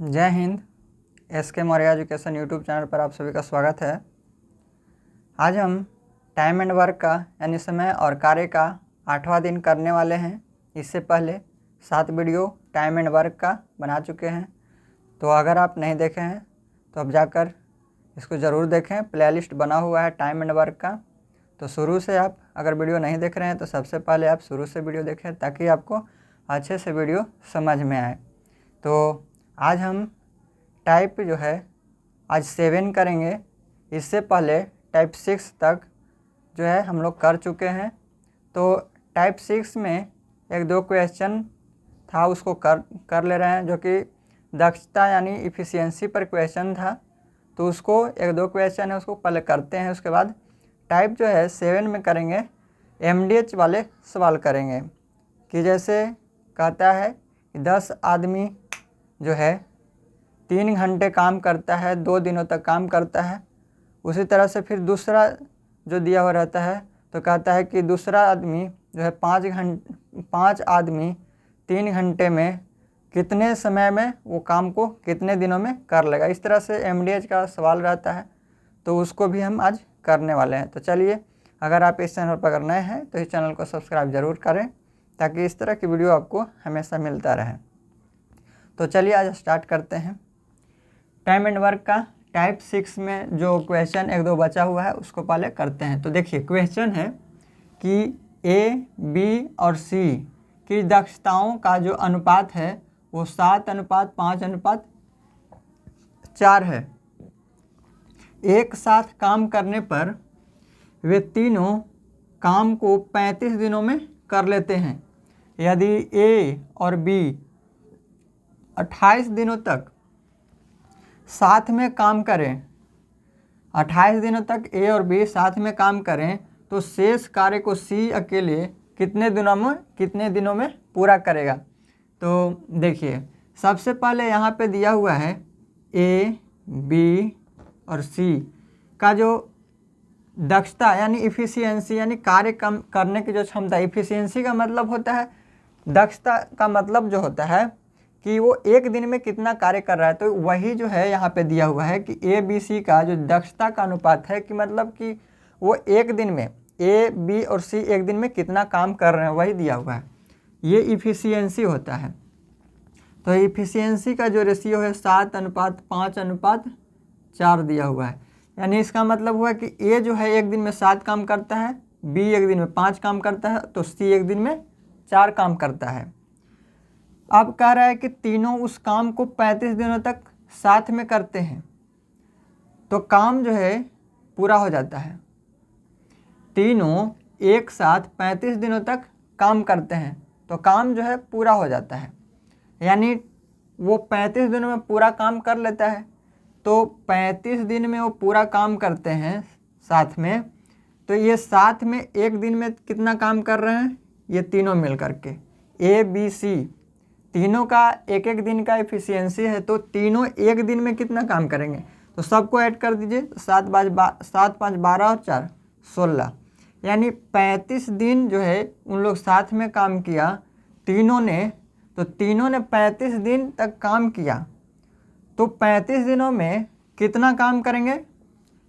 जय Hind. SK Maurya education YouTube channel पर आप सभी का स्वागत है। आज हम टाइम एंड वर्क का यानी समय और कार्य का 8वां दिन करने वाले हैं। इससे पहले 7 वीडियो टाइम एंड वर्क का बना चुके हैं, तो अगर आप नहीं देखे हैं तो अब जाकर इसको ज़रूर देखें। प्लेलिस्ट बना हुआ है टाइम एंड वर्क का, तो शुरू से आप अगर वीडियो नहीं देख रहे हैं तो सबसे पहले आप शुरू से वीडियो देखें ताकि आपको अच्छे से वीडियो समझ में आए। तो आज हम टाइप जो है आज 7 करेंगे। इससे पहले टाइप 6 तक जो है हम लोग कर चुके हैं। तो टाइप 6 में 1-2 क्वेश्चन था, उसको कर ले रहे हैं, जो कि दक्षता यानी इफ़िशियंसी पर क्वेश्चन था। तो उसको 1-2 क्वेश्चन है, उसको पहले करते हैं। उसके बाद टाइप जो है 7 में करेंगे, MDH वाले सवाल करेंगे कि जैसे कहता है कि 10 आदमी जो है 3 घंटे काम करता है, 2 दिनों तक काम करता है। उसी तरह से फिर दूसरा जो दिया हुआ रहता है तो कहता है कि दूसरा आदमी जो है 5 आदमी 3 घंटे में कितने समय में वो काम को कितने दिनों में कर लेगा। इस तरह से MDH का सवाल रहता है, तो उसको भी हम आज करने वाले हैं। तो चलिए, अगर आप इस चैनल पर नए हैं तो इस चैनल को सब्सक्राइब ज़रूर करें ताकि इस तरह की वीडियो आपको हमेशा मिलता रहे। तो चलिए आज स्टार्ट करते हैं। टाइम एंड वर्क का टाइप 6 में जो क्वेश्चन 1-2 बचा हुआ है उसको पहले करते हैं। तो देखिए, क्वेश्चन है कि A, B और C की दक्षताओं का जो अनुपात है वो 7:5:4 है। एक साथ काम करने पर वे तीनों काम को 35 दिनों में कर लेते हैं। यदि A और B 28 दिनों तक साथ में काम करें, 28 दिनों तक A और B साथ में काम करें, तो शेष कार्य को C अकेले कितने दिनों में पूरा करेगा। तो देखिए, सबसे पहले यहाँ पे दिया हुआ है A, B और C का जो दक्षता यानी इफ़िशियंसी यानी कार्य कम करने की जो क्षमता। इफ़िशियंसी का मतलब होता है, दक्षता का मतलब जो होता है कि वो एक दिन में कितना कार्य कर रहा है। तो वही जो है यहाँ पे दिया हुआ है कि A, B, C का जो दक्षता का अनुपात है कि मतलब कि वो एक दिन में A, B और C एक दिन में कितना काम कर रहे हैं, वही दिया हुआ है। ये इफ़िशियंसी होता है। तो इफ़िशियंसी का जो रेशियो है 7:5:4 दिया हुआ है। यानी इसका मतलब हुआ कि A जो है एक दिन में 7 काम करता है, B एक दिन में 5 काम करता है, तो C एक दिन में 4 काम करता है। अब कह रहा है कि तीनों उस काम को 35 दिनों तक साथ में करते हैं, तो काम जो है पूरा हो जाता है। तीनों एक साथ 35 दिनों तक काम करते हैं तो काम जो है पूरा हो जाता है। यानी वो 35 दिनों में पूरा काम कर लेता है। तो 35 दिन में वो पूरा काम करते हैं साथ में, तो ये साथ में एक दिन में कितना काम कर रहे हैं, ये तीनों मिल करके A, B, C तीनों का एक दिन का इफ़िशियंसी है। तो तीनों एक दिन में कितना काम करेंगे, तो सबको ऐड कर दीजिए। 7:5:12 और 4 16, यानी 35 दिन जो है उन लोग साथ में काम किया तीनों ने। तो तीनों ने 35 दिन तक काम किया, तो 35 दिनों में कितना काम करेंगे,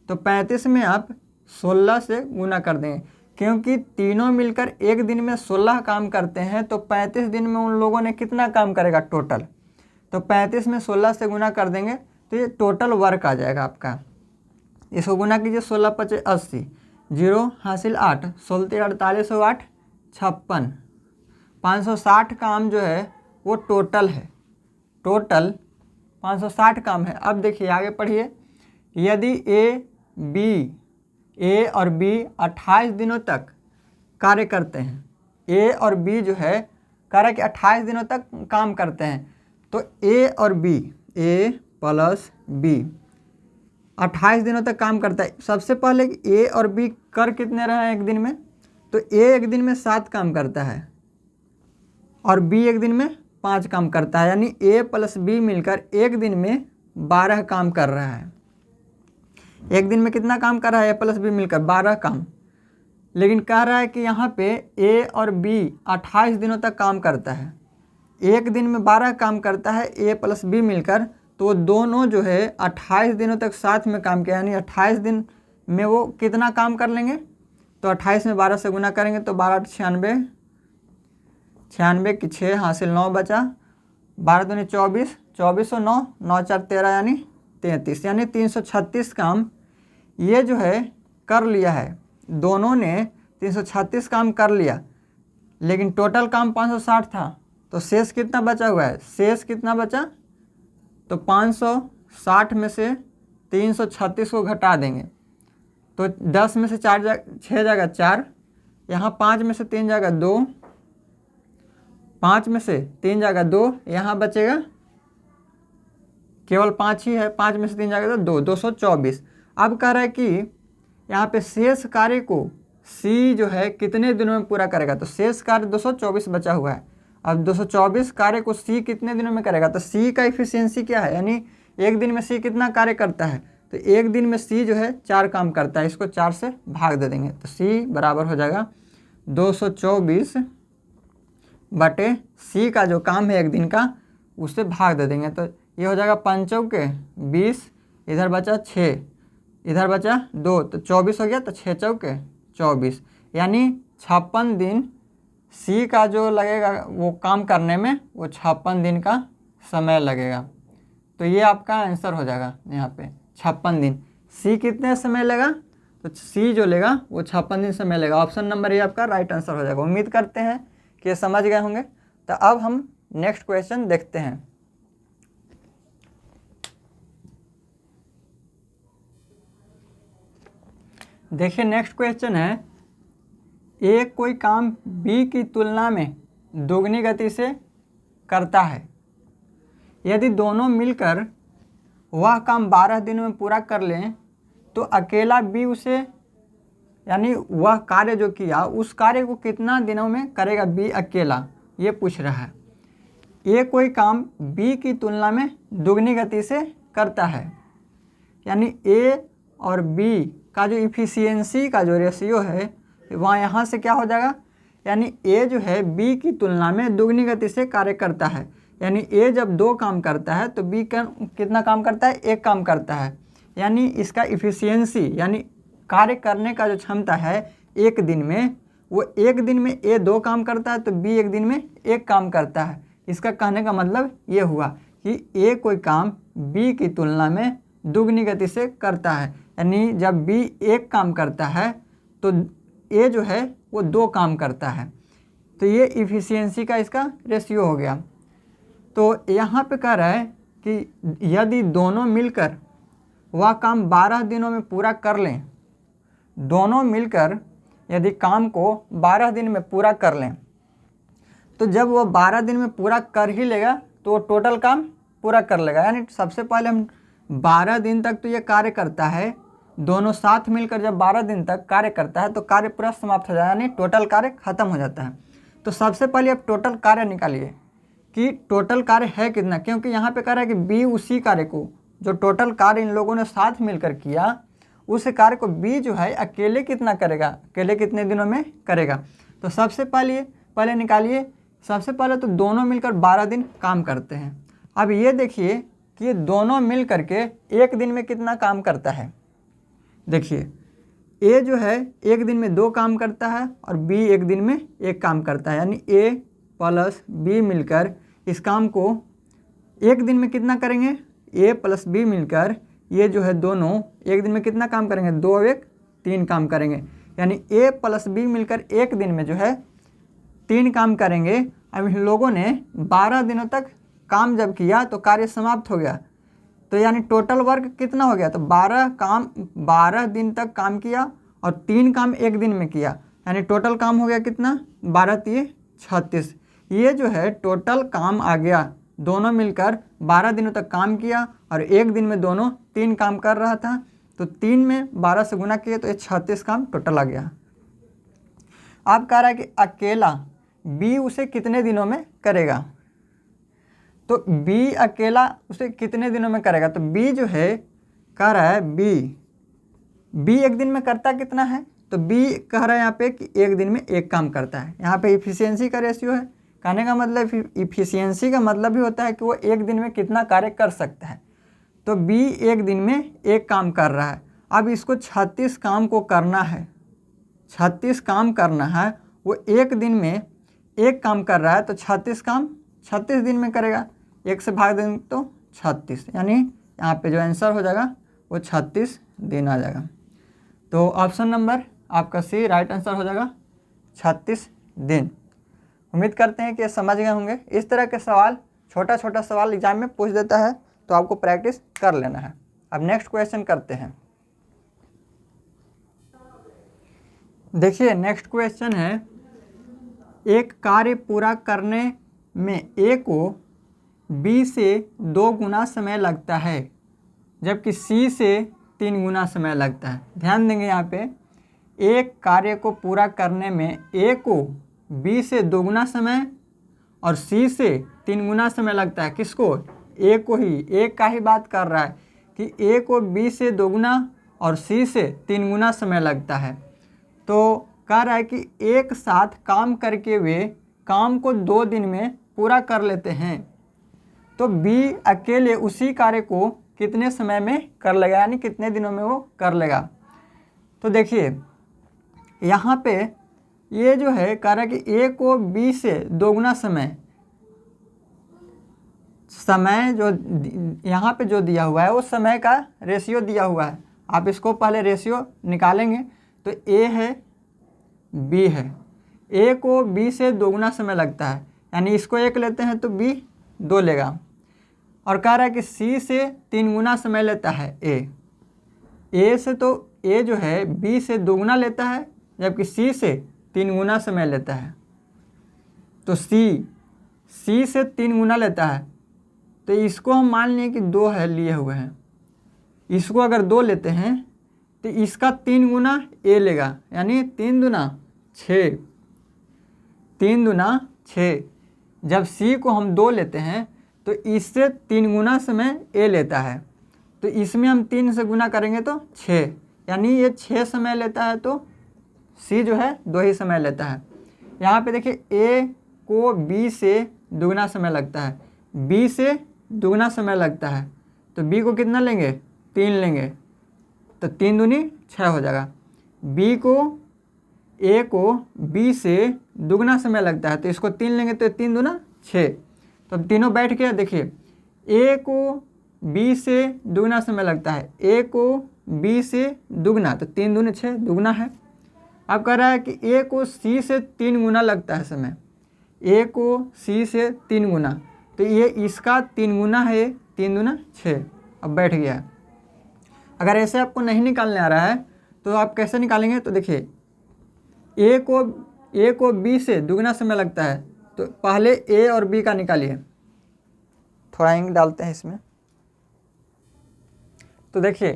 तो 35 में आप 16 से गुना कर देंगे, क्योंकि तीनों मिलकर एक दिन में 16 काम करते हैं। तो 35 दिन में उन लोगों ने कितना काम करेगा टोटल, तो 35 में 16 से गुना कर देंगे तो ये टोटल वर्क आ जाएगा आपका। इसको गुना कीजिए, 16×5 = 80, 0 हासिल 8, 16 48 8 56, 560 काम जो है वो टोटल है। टोटल 560 काम है। अब देखिए आगे पढ़िए। यदि A और B 28 दिनों तक कार्य करते हैं, A और B जो है कार्य के 28 दिनों तक काम करते हैं, तो A और B, A + B 28 दिनों तक काम करता है। सबसे पहले A और B कर कितने रहे हैं एक दिन में, तो A एक दिन में 7 काम करता है और B एक दिन में 5 काम करता है। यानी A + B मिलकर एक दिन में 12 काम कर रहा है। एक दिन में कितना काम कर रहा है, A + B मिलकर 12 काम। लेकिन कह रहा है कि यहाँ पे A और B 28 दिनों तक काम करता है, एक दिन में 12 काम करता है A + B मिलकर, तो दोनों जो है 28 दिनों तक साथ में काम किया, यानी 28 दिन में वो कितना काम कर लेंगे। तो 28 में 12 से गुना करेंगे तो 12 96, 96 की 6 हासिल 9 बचा, 12 दूनी 24, 24 और 9, 9 4 13 यानी 33, यानी 336 काम ये जो है कर लिया है। दोनों ने 336 काम कर लिया, लेकिन टोटल काम 560 था। तो शेष कितना बचा हुआ है, शेष कितना बचा, तो 560 में से 336 को घटा देंगे तो 10 में से 6 जाएगा 4, यहाँ 5 में से 3 जाएगा 2, 5 में से 3 जाएगा 2, यहाँ बचेगा केवल 5 ही है, 5 में से 3 जाएगा तो 2, 224। अब कह रहा है कि यहाँ पे शेष कार्य को सी जो है कितने दिनों में पूरा करेगा। तो शेष कार्य 224 बचा हुआ है। अब 224 कार्य को सी कितने दिनों में करेगा, तो सी का इफिशियंसी क्या है, यानी एक दिन में सी कितना कार्य करता है। तो एक दिन में सी जो है 4 काम करता है, इसको 4 से भाग दे देंगे तो सी बराबर हो जाएगा 224 बटे सी का जो काम है एक दिन का उससे भाग दे देंगे। तो ये हो जाएगा 5 चौके 20, इधर बचा 6, इधर बचा 2, तो 24 हो गया, तो 6 चौके 24, यानी 56 दिन सी का जो लगेगा वो काम करने में, वो 56 दिन का समय लगेगा। तो ये आपका आंसर हो जाएगा यहाँ पे 56 दिन। सी कितने समय लेगा, तो सी जो लेगा वो 56 दिन समय लेगा। ऑप्शन नंबर ये आपका राइट आंसर हो जाएगा। उम्मीद करते हैं कि ये समझ गए होंगे। तो अब हम नेक्स्ट क्वेश्चन देखते हैं। देखिए नेक्स्ट क्वेश्चन है, ए कोई काम बी की तुलना में दोगुनी गति से करता है। यदि दोनों मिलकर वह काम 12 दिनों में पूरा कर लें तो अकेला बी उसे, यानी वह कार्य जो किया उस कार्य को कितना दिनों में करेगा बी अकेला, ये पूछ रहा है। ए कोई काम बी की तुलना में दोगुनी गति से करता है, यानी ए और बी का जो इफिशियंसी का जो रेशियो है वहाँ यहाँ से क्या हो जाएगा, यानी ए जो है बी की तुलना में दोगुनी गति से कार्य करता है। यानी ए जब 2 काम करता है तो बी कितना काम करता है, 1 काम करता है। यानी इसका इफिशियंसी यानी कार्य करने का जो क्षमता है एक दिन में, वो एक दिन में ए 2 काम करता है तो बी एक दिन में 1 काम करता है। इसका कहने का मतलब ये हुआ कि ए कोई काम बी की तुलना में दोगुनी गति से करता है। यानी जब बी 1 काम करता है तो ए जो है वो 2 काम करता है। तो ये इफिशियंसी का इसका रेशियो हो गया। तो यहाँ पे कह रहा है कि यदि दोनों मिलकर वह काम 12 दिनों में पूरा कर लें, दोनों मिलकर यदि काम को 12 दिन में पूरा कर लें, तो जब वो 12 दिन में पूरा कर ही लेगा तो वो टोटल काम पूरा कर लेगा। यानी सबसे पहले हम 12 दिन तक तो ये कार्य करता है, दोनों साथ मिलकर जब 12 दिन तक कार्य करता है तो कार्य पूरा समाप्त हो जाए, यानी टोटल कार्य खत्म हो जाता है। तो सबसे पहले आप टोटल कार्य निकालिए कि टोटल कार्य है कितना, क्योंकि यहाँ पे कह रहा है कि बी उसी कार्य को जो टोटल कार्य इन लोगों ने साथ मिलकर किया उस कार्य को बी जो है अकेले कितना करेगा, अकेले कितने दिनों में करेगा। तो सबसे पहले निकालिए। सबसे पहले तो दोनों मिलकर 12 दिन काम करते हैं। अब ये देखिए कि ये दोनों मिल करके एक दिन में कितना काम करता है। देखिए ए जो है एक दिन में 2 काम करता है और बी एक दिन में 1 काम करता है, यानी ए प्लस बी मिलकर इस काम को एक दिन में कितना करेंगे, ए प्लस बी मिलकर ये जो है दोनों एक दिन में कितना काम करेंगे, 2 और 1 3 काम करेंगे। यानी ए प्लस बी मिलकर एक दिन में जो है 3 काम करेंगे। अब इन लोगों ने 12 दिनों तक काम जब किया तो कार्य समाप्त हो गया। तो यानी टोटल वर्क कितना हो गया, तो 12 दिन तक काम किया और 3 काम एक दिन में किया, यानी टोटल काम हो गया कितना, 12 3 36। ये जो है टोटल काम आ गया। दोनों मिलकर 12 दिनों तक काम किया और एक दिन में दोनों 3 काम कर रहा था, तो 3 में 12 से गुना किए तो ये 36 काम टोटल आ गया। अब कह रहा है कि अकेला बी उसे कितने दिनों में करेगा। तो बी अकेला उसे कितने दिनों में करेगा, तो बी जो है कह रहा है बी एक दिन में करता कितना है, तो बी कह रहा है यहाँ पे कि एक दिन में 1 काम करता है। यहाँ पे इफिशियंसी का रेशियो है, कहने का मतलब इफ़िशियंसी का मतलब भी होता है कि वो एक दिन में कितना कार्य कर सकता है। तो बी एक दिन में एक काम कर रहा है। अब इसको 36 काम को करना है, 36 काम करना है। वो एक दिन में एक काम कर रहा है तो 36 काम 36 दिन में करेगा। एक से भाग देंगे तो 36, यानी यहाँ पे जो आंसर हो जाएगा वो 36 दिन आ जाएगा। तो ऑप्शन नंबर आपका सी राइट आंसर हो जाएगा 36 दिन। उम्मीद करते हैं कि ये समझ गए होंगे। इस तरह के सवाल, छोटा छोटा सवाल एग्जाम में पूछ देता है, तो आपको प्रैक्टिस कर लेना है। अब नेक्स्ट क्वेश्चन करते हैं। देखिए नेक्स्ट क्वेश्चन है, एक कार्य पूरा करने में ए को बी से 2 गुना समय लगता है, जबकि सी से 3 गुना समय लगता है। ध्यान देंगे यहाँ पे, एक कार्य को पूरा करने में ए को बी से 2 गुना समय और सी से 3 गुना समय लगता है। किसको? ए को ही, एक का ही बात कर रहा है कि ए को बी से 2 गुना और सी से 3 गुना समय लगता है। तो कह रहा है कि एक साथ काम करके वे काम को 2 दिन में पूरा कर लेते हैं, तो बी अकेले उसी कार्य को कितने समय में कर लेगा, यानी कितने दिनों में वो कर लेगा। तो देखिए यहाँ पे ये जो है कह रहा है कि ए को बी से 2 गुना समय जो यहाँ पे जो दिया हुआ है वो समय का रेशियो दिया हुआ है। आप इसको पहले रेशियो निकालेंगे तो ए है बी है। ए को बी से 2 गुना समय लगता है, यानी इसको 1 लेते हैं तो बी 2 लेगा। और कह रहा है कि सी से 3 गुना समय लेता है ए से, तो ए जो है बी से 2 गुना लेता है, जबकि सी से 3 गुना समय लेता है। तो सी से 3 गुना लेता है, तो इसको हम मान लें कि 2 है लिए हुए हैं। इसको अगर 2 लेते हैं तो इसका 3 गुना ए लेगा, यानी 3 दूना 6, 3 दूना 6। जब सी को हम 2 लेते हैं तो इससे 3 गुना समय ए लेता है, तो इसमें हम 3 से गुना करेंगे तो 6, यानी ये 6 समय लेता है, तो सी जो है 2 ही समय लेता है। यहाँ पे देखिए ए को बी से 2 गुना समय लगता है, बी से 2 गुना समय लगता है, तो बी को कितना लेंगे? 3 लेंगे, तो 3 दूनी 6 हो जाएगा। ए को बी से 2 गुना समय लगता है, तो इसको 3 लेंगे तो 3 दूना 6। तो अब तीनों बैठ गया। देखिए ए को बी से 2 गुना समय लगता है, ए को बी से 2 गुना, तो 3 दूनी 6, 2 गुना है। अब कह रहा है कि ए को सी से 3 गुना लगता है समय, ए को सी से 3 गुना, तो ये इसका 3 गुना है, 3 दूना 6। अब बैठ गया। अगर ऐसे आपको नहीं निकालने आ रहा है तो आप कैसे निकालेंगे? तो देखिए ए को बी से 2 गुना समय लगता है, तो पहले ए और बी का निकालिए। थोड़ा इंक डालते हैं इसमें। तो देखिए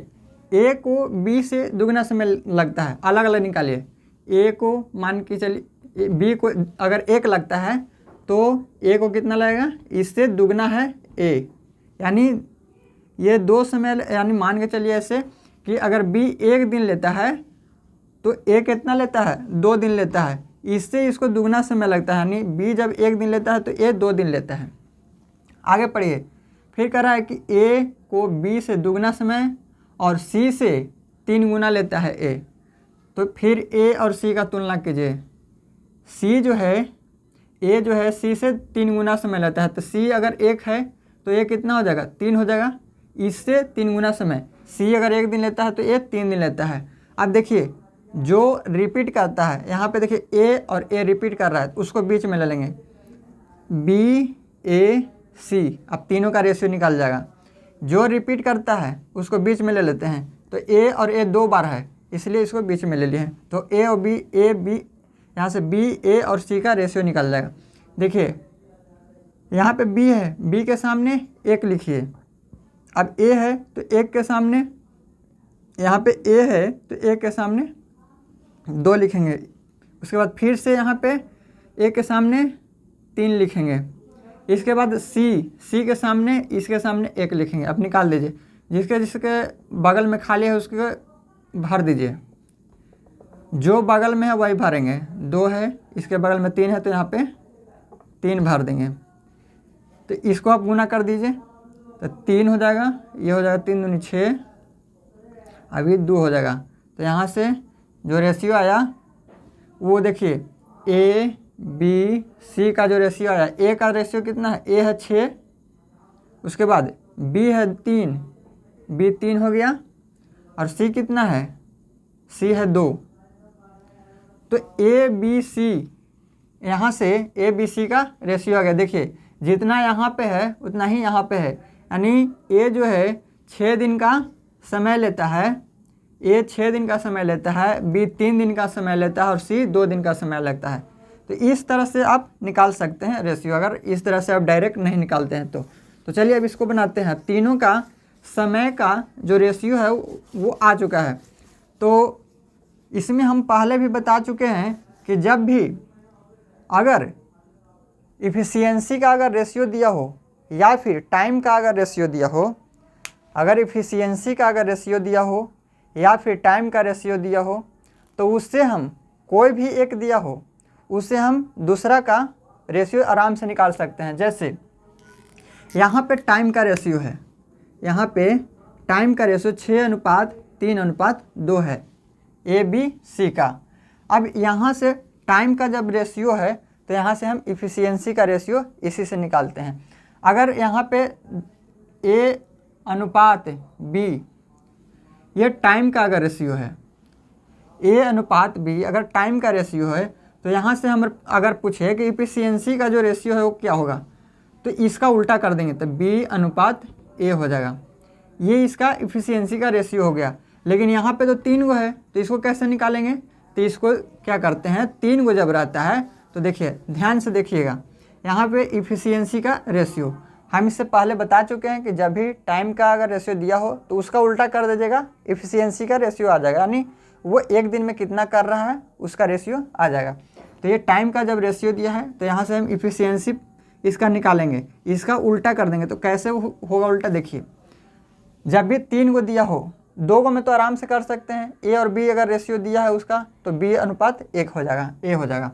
ए को बी से 2 गुना समय लगता है, अलग अलग निकालिए। ए को मान के चलिए, बी को अगर 1 लगता है तो ए को कितना लगेगा? इससे 2 गुना है ए, यानी ये 2 समय, यानी मान के चलिए ऐसे कि अगर बी 1 दिन लेता है तो ए कितना लेता है? 2 दिन लेता है, इससे इसको 2 गुना समय लगता है, यानी बी जब 1 दिन लेता है तो ए 2 दिन लेता है। आगे पढ़िए। फिर कह रहा है कि ए को बी से 2 गुना समय और सी से 3 गुना लेता है ए, तो फिर ए और सी का तुलना कीजिए। ए जो है सी से 3 गुना समय लेता है, तो सी अगर 1 है तो ये कितना हो जाएगा? 3 हो जाएगा। इससे 3 गुना समय, सी अगर 1 दिन लेता है तो ये 3 दिन लेता है। अब देखिए जो रिपीट करता है, यहाँ पे देखिए ए और ए रिपीट कर रहा है, तो उसको बीच में ले लेंगे, बी ए सी। अब तीनों का रेशियो निकल जाएगा। जो रिपीट करता है उसको बीच में ले लेते हैं, तो ए और ए 2 बार है, इसलिए इसको बीच में ले लिए हैं। तो ए और बी, यहाँ से बी ए और सी का रेशियो निकल जाएगा। देखिए यहाँ पे बी है, बी के सामने 1 लिखिए। अब ए है तो 1 के सामने, यहाँ पे ए है तो 1 के सामने 2 लिखेंगे। उसके बाद फिर से यहाँ पे 1 के सामने 3 लिखेंगे। इसके बाद सी के सामने, इसके सामने 1 लिखेंगे। अब निकाल दीजिए, जिसके बगल में खाली है उसके भर दीजिए, जो बगल में है वही भरेंगे। 2 है, इसके बगल में 3 है, तो यहाँ पे 3 भर देंगे। तो इसको आप गुना कर दीजिए तो 3 हो जाएगा, ये हो जाएगा 3 दूनी 6, अभी 2 हो जाएगा। तो यहाँ से जो रेशियो आया वो देखिए ए बी सी का जो रेशियो आया, ए का रेशियो कितना है, ए है 6, उसके बाद बी है 3, बी 3 हो गया, और सी कितना है, सी है 2। तो ए बी सी, यहाँ से ए बी सी का रेशियो आ गया। देखिए जितना यहाँ पे है उतना ही यहाँ पे है, यानी ए जो है 6 दिन का समय लेता है, ए 6 दिन का समय लेता है, बी 3 दिन का समय लेता है और सी 2 दिन का समय लगता है। तो इस तरह से आप निकाल सकते हैं रेशियो, अगर इस तरह से आप डायरेक्ट नहीं निकालते हैं तो चलिए अब इसको बनाते हैं। तीनों का समय का जो रेशियो है वो आ चुका है। तो इसमें हम पहले भी बता चुके हैं कि जब भी अगर इफ़िशियंसी का अगर रेशियो दिया हो या फिर टाइम का अगर रेशियो दिया हो, अगर इफ़िशियंसी का अगर रेशियो दिया हो या फिर टाइम का रेशियो दिया हो, तो उससे हम कोई भी एक दिया हो उससे हम दूसरा का रेशियो आराम से निकाल सकते हैं। जैसे यहाँ पे टाइम का रेशियो है, यहाँ पे टाइम का रेशियो 6:3:2 है ए बी सी का। अब यहाँ से टाइम का जब रेशियो है तो यहाँ से हम इफ़िशियंसी का रेशियो इसी से निकालते हैं। अगर यहाँ पे A/B ये टाइम का अगर रेशियो है, A/B अगर टाइम का रेशियो है, तो यहाँ से हम अगर पूछे कि इफ़िशियंसी का जो रेशियो है वो क्या होगा, तो इसका उल्टा कर देंगे तो B/A हो जाएगा। ये इसका इफ़िशियंसी का रेशियो हो गया। लेकिन यहाँ पे तो 3 गो है, तो इसको कैसे निकालेंगे, तो इसको क्या करते हैं, 3 गो जब रहता है तो देखिए ध्यान से देखिएगा, यहाँ पे इफ़िशियंसी का रेशियो हम इससे पहले बता चुके हैं कि जब भी टाइम का अगर रेशियो दिया हो तो उसका उल्टा कर दीजिएगा, इफ़िशियंसी का रेशियो आ जाएगा, यानी वो एक दिन में कितना कर रहा है उसका रेशियो आ जाएगा। तो ये टाइम का जब रेशियो दिया है तो यहाँ से हम इफ़िशियंसी इसका निकालेंगे, इसका उल्टा कर देंगे। तो कैसे होगा उल्टा, देखिए जब भी 3 गो दिया हो, 2 गो में तो आराम से कर सकते हैं, ए और बी अगर रेशियो दिया है उसका तो B/1 हो जाएगा, ए हो जाएगा।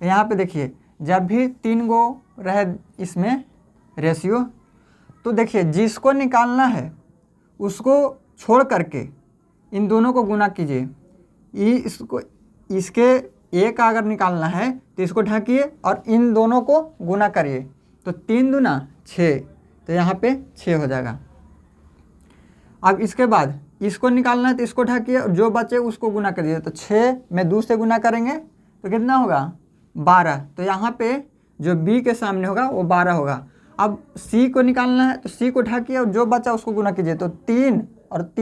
यहाँ पे देखिए जब भी 3 गो रहे इसमें रेशियो, तो देखिए जिसको निकालना है उसको छोड़ करके इन दोनों को गुना कीजिए। इसके ए का अगर निकालना है तो इसको ढकिए और इन दोनों को गुना करिए, तो 3 दूना 6, तो यहाँ पे 6 हो जाएगा। अब इसके बाद इसको निकालना है तो इसको ढकिए और जो बचे उसको गुना करिए, तो 6 में 2 से गुना करेंगे तो कितना होगा 12, तो यहाँ पे जो बी के सामने होगा वो 12 होगा। अब सी को निकालना है तो सी को ढकिए और जो बचा उसको गुना कीजिए, तो 3 और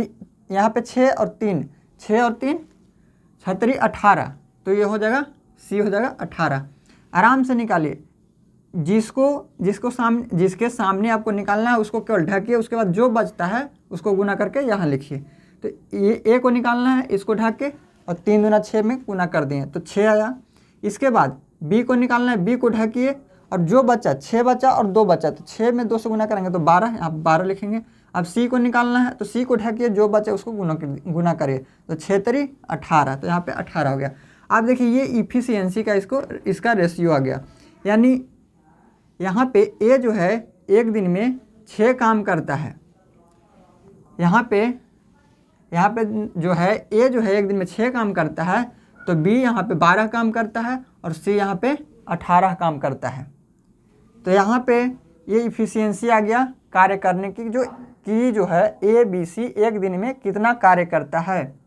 यहाँ पे 6 और 3, 6 और 3 छतरी 18, तो ये हो जाएगा सी हो जाएगा 18। आराम से निकालिए, जिसके सामने आपको निकालना है उसको केवल ढकिए, उसके बाद जो बचता है उसको गुना करके यहाँ लिखिए। तो ये ए को निकालना है, इसको ढक के और 3 दूना 6 में गुना कर दिए तो 6 आया। इसके बाद बी को निकालना है, बी को ढकिए और जो बचा 6 बचा और 2 बचा, तो 6 में 2 से गुना करेंगे तो 12, आप 12 लिखेंगे। अब सी को निकालना है तो सी को ढकिए, जो बचे उसको गुना करिए, तो 6×3 18, तो यहाँ पे 18 हो गया। आप देखिए ये इफ़िशियंसी का इसका रेशियो आ गया, यानी यहाँ पे ए जो है एक दिन में 6 काम करता है, यहाँ पे जो है ए जो है एक दिन में 6 काम करता है, तो बी यहाँ पे 12 काम करता है और सी यहाँ पे 18 काम करता है। तो यहाँ पे ये इफ़िशियंसी आ गया कार्य करने की, जो है ए बी सी एक दिन में कितना कार्य करता है।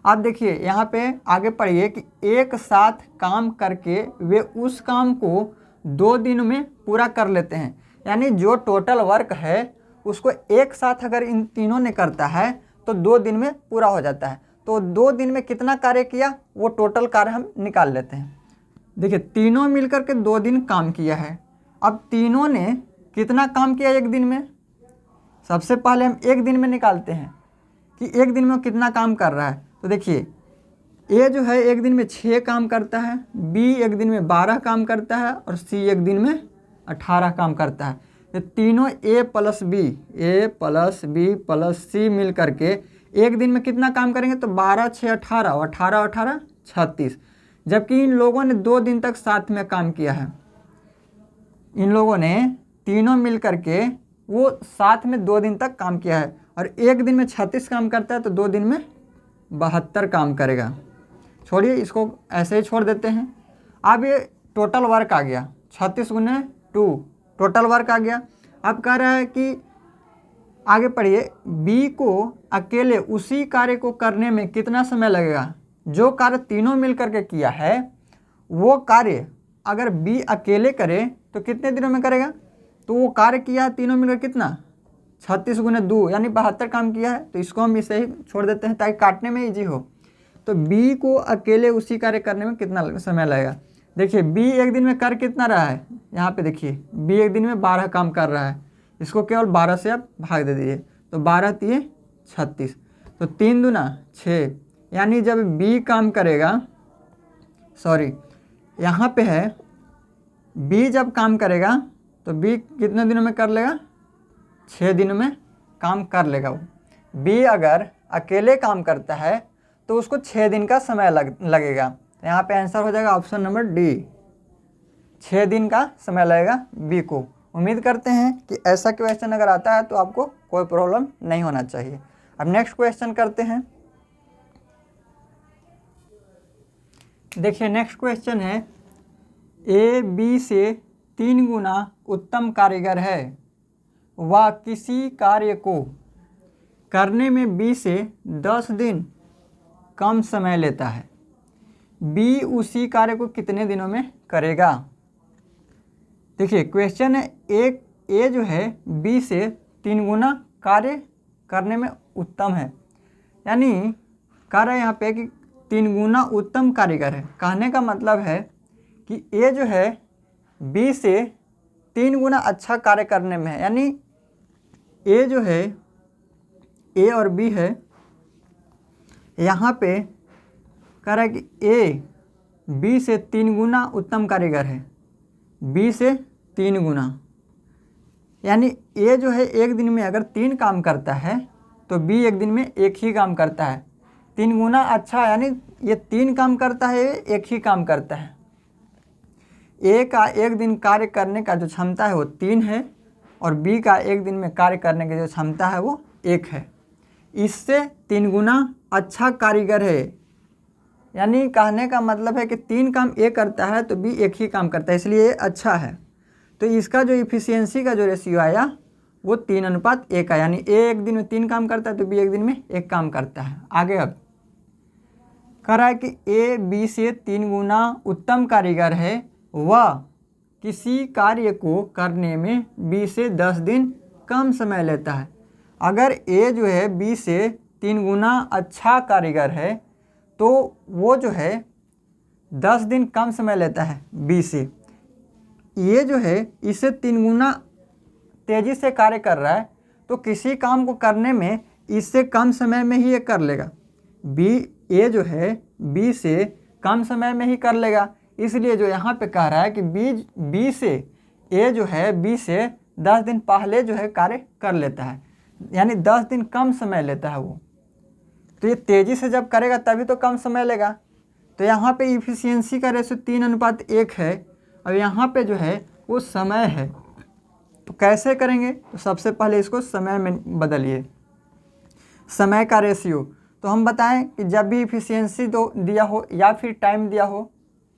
आप देखिए यहाँ पे आगे पढ़िए कि एक साथ काम करके वे उस काम को 2 दिन में पूरा कर लेते हैं, यानी जो टोटल वर्क है उसको एक साथ अगर इन तीनों ने करता है तो 2 दिन में पूरा हो जाता है। तो 2 दिन में कितना कार्य किया वो टोटल कार्य हम निकाल लेते हैं। देखिए तीनों मिलकर के 2 दिन काम किया है। अब तीनों ने कितना काम किया एक दिन में, सबसे पहले हम एक दिन में निकालते हैं कि एक दिन में वो कितना काम कर रहा है। तो देखिए ए जो है एक दिन में 6 काम करता है, बी एक दिन में 12 काम करता है और सी एक दिन में 18 काम करता है। ये तीनों ए प्लस बी प्लस सी मिल करके एक दिन में कितना काम करेंगे, तो 12 6 18 और 18 18 36, जबकि इन लोगों ने 2 दिन तक साथ में काम किया है। इन लोगों ने तीनों मिल करके वो साथ में 2 दिन तक काम किया है, और एक दिन में 36 काम करता है तो 2 दिन में 72 काम करेगा। छोड़िए, इसको ऐसे ही छोड़ देते हैं। अब ये टोटल वर्क आ गया 36 गुने 2, टोटल वर्क आ गया। अब कह रहा है कि आगे पढ़िए, बी को अकेले उसी कार्य को करने में कितना समय लगेगा। जो कार्य तीनों मिल करके किया है वो कार्य अगर बी अकेले करे तो कितने दिनों में करेगा। तो वो कार्य किया है तीनों मिलकर कितना, 36 गुने 2 यानी 72 काम किया है। तो इसको हम इसे ही छोड़ देते हैं ताकि काटने में ईजी हो। तो बी को अकेले उसी कार्य करने में कितना समय लगेगा। देखिए बी एक दिन में कर कितना रहा है, यहाँ पे देखिए बी एक दिन में 12 काम कर रहा है। इसको केवल 12 से आप भाग दे दीजिए तो 12 तिये 36, तो 3 दूना 6, यानी जब बी काम करेगा, सॉरी यहाँ पे है बी जब काम करेगा तो बी कितने दिनों में कर लेगा, 6 दिनों में काम कर लेगा वो। बी अगर अकेले काम करता है तो उसको 6 दिन का समय लगेगा। तो यहाँ पे आंसर हो जाएगा ऑप्शन नंबर डी, 6 दिन का समय लगेगा बी को। उम्मीद करते हैं कि ऐसा क्वेश्चन अगर आता है तो आपको कोई प्रॉब्लम नहीं होना चाहिए। अब नेक्स्ट क्वेश्चन करते हैं। देखिए नेक्स्ट क्वेश्चन है, ए बी से 3 गुना उत्तम कारीगर है, वह किसी कार्य को करने में बी से 10 दिन कम समय लेता है, बी उसी कार्य को कितने दिनों में करेगा। देखिए क्वेश्चन है, एक ए जो है बी से 3 गुना कार्य करने में उत्तम है, यानी कह रहा है यहाँ पे कि 3 गुना उत्तम कारीगर है। कहने का मतलब है कि ए जो है बी से 3 गुना अच्छा कार्य करने में है, यानी ए जो है ए और बी है, यहाँ पे कह रहा है कि ए बी से 3 गुना उत्तम कारीगर है, बी से 3 गुना, यानी ए जो है एक दिन में अगर 3 काम करता है तो बी एक दिन में 1 ही काम करता है। 3 गुना अच्छा, यानी ये 3 काम करता है, 1 ही काम करता है। ए का एक दिन कार्य करने का जो क्षमता है वो 3 है, और बी का एक दिन में कार्य करने की जो क्षमता है वो 1 है। इससे 3 गुना अच्छा कारीगर है, यानी कहने का मतलब है कि 3 काम ए करता है तो बी 1 ही काम करता है, इसलिए अच्छा है। तो इसका जो इफिशियंसी का जो रेशियो आया वो 3:1 का, यानी ए एक दिन में 3 काम करता है तो बी एक दिन में 1 काम करता है। आगे अब कह रहा है कि ए बी से 3 गुना उत्तम कारीगर है, वह किसी कार्य को करने में बी से 10 दिन कम समय लेता है। अगर ए जो है बी से 3 गुना अच्छा कारीगर है तो वो जो है 10 दिन कम समय लेता है बी से। ये जो है इससे 3 गुना तेज़ी से कार्य कर रहा है, तो किसी काम को करने में इससे कम समय में ही ये कर लेगा। बी ए जो है बी से कम समय में ही कर लेगा, इसलिए जो यहाँ पे कह रहा है कि बी से ए जो है बी से 10 दिन पहले जो है कार्य कर लेता है, यानी 10 दिन कम समय लेता है वो। तो ये तेज़ी से जब करेगा तभी तो कम समय लेगा। तो यहाँ पे इफिशियंसी का रेशियो 3:1 है, और यहाँ पे जो है वो समय है। तो कैसे करेंगे, तो सबसे पहले इसको समय में बदलिए। समय का रेशियो तो हम बताएं कि जब भी इफिशियंसी दो दिया हो या फिर टाइम दिया हो,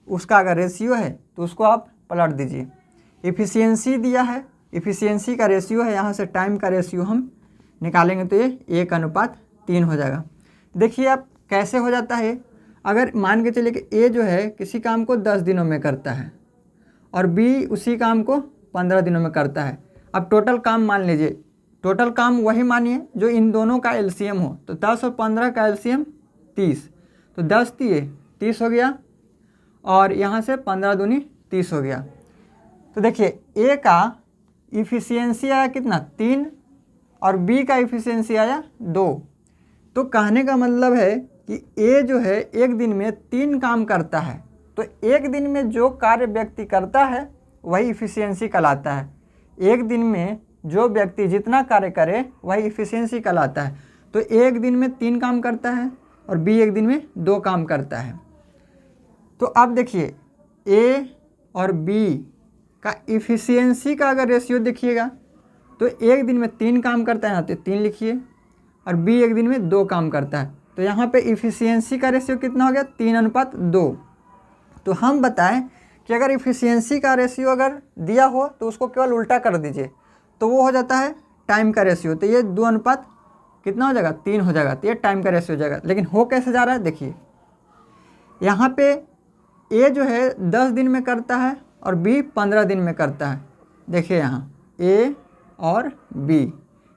उसका अगर रेशियो है तो उसको आप पलट दीजिए। इफिशियंसी दिया है, इफिशियंसी का रेशियो है, यहाँ से टाइम का रेशियो हम निकालेंगे तो ये 1:3 हो जाएगा। देखिए आप कैसे हो जाता है। अगर मान के चलिए कि ए जो है किसी काम को 10 दिनों में करता है और बी उसी काम को 15 दिनों में करता है। अब टोटल काम मान लीजिए, टोटल काम वही मानिए जो इन दोनों का एलसीएम हो। तो 10 और 15 का एलसीएम 30, तो 10 तिये 30 हो गया, और यहाँ से 15 दूनी 30 हो गया। तो देखिए ए का इफिशियंसी आया कितना, 3, और बी का इफिशियंसी आया 2। तो कहने का मतलब है कि ए जो है एक दिन में 3 काम करता है, तो एक दिन में जो कार्य व्यक्ति करता है वही इफिशियंसी कहलाता है। एक दिन में जो व्यक्ति जितना कार्य करे वही इफिशियंसी कहलाता है। तो एक दिन में 3 काम करता है और बी एक दिन में 2 काम करता है। तो अब देखिए ए और बी का इफ़िशियंसी का अगर रेशियो देखिएगा तो एक दिन में 3 काम करता है, यहाँ तो 3 लिखिए, और बी एक दिन में 2 काम करता है। तो यहाँ पे इफ़िशियंसी का रेशियो कितना हो गया, 3:2। तो हम बताएं कि अगर इफ़िशियंसी का रेशियो अगर दिया हो तो उसको केवल उल्टा कर दीजिए, तो वो हो जाता है टाइम का रेशियो। तो ये 2 अनुपात कितना हो जाएगा, 3 हो जाएगा। तो ये टाइम का रेशियो हो जाएगा। लेकिन हो कैसे जा रहा है, देखिए यहाँ पे ए जो है 10 दिन में करता है और बी 15 दिन में करता है। देखिए यहाँ ए और बी,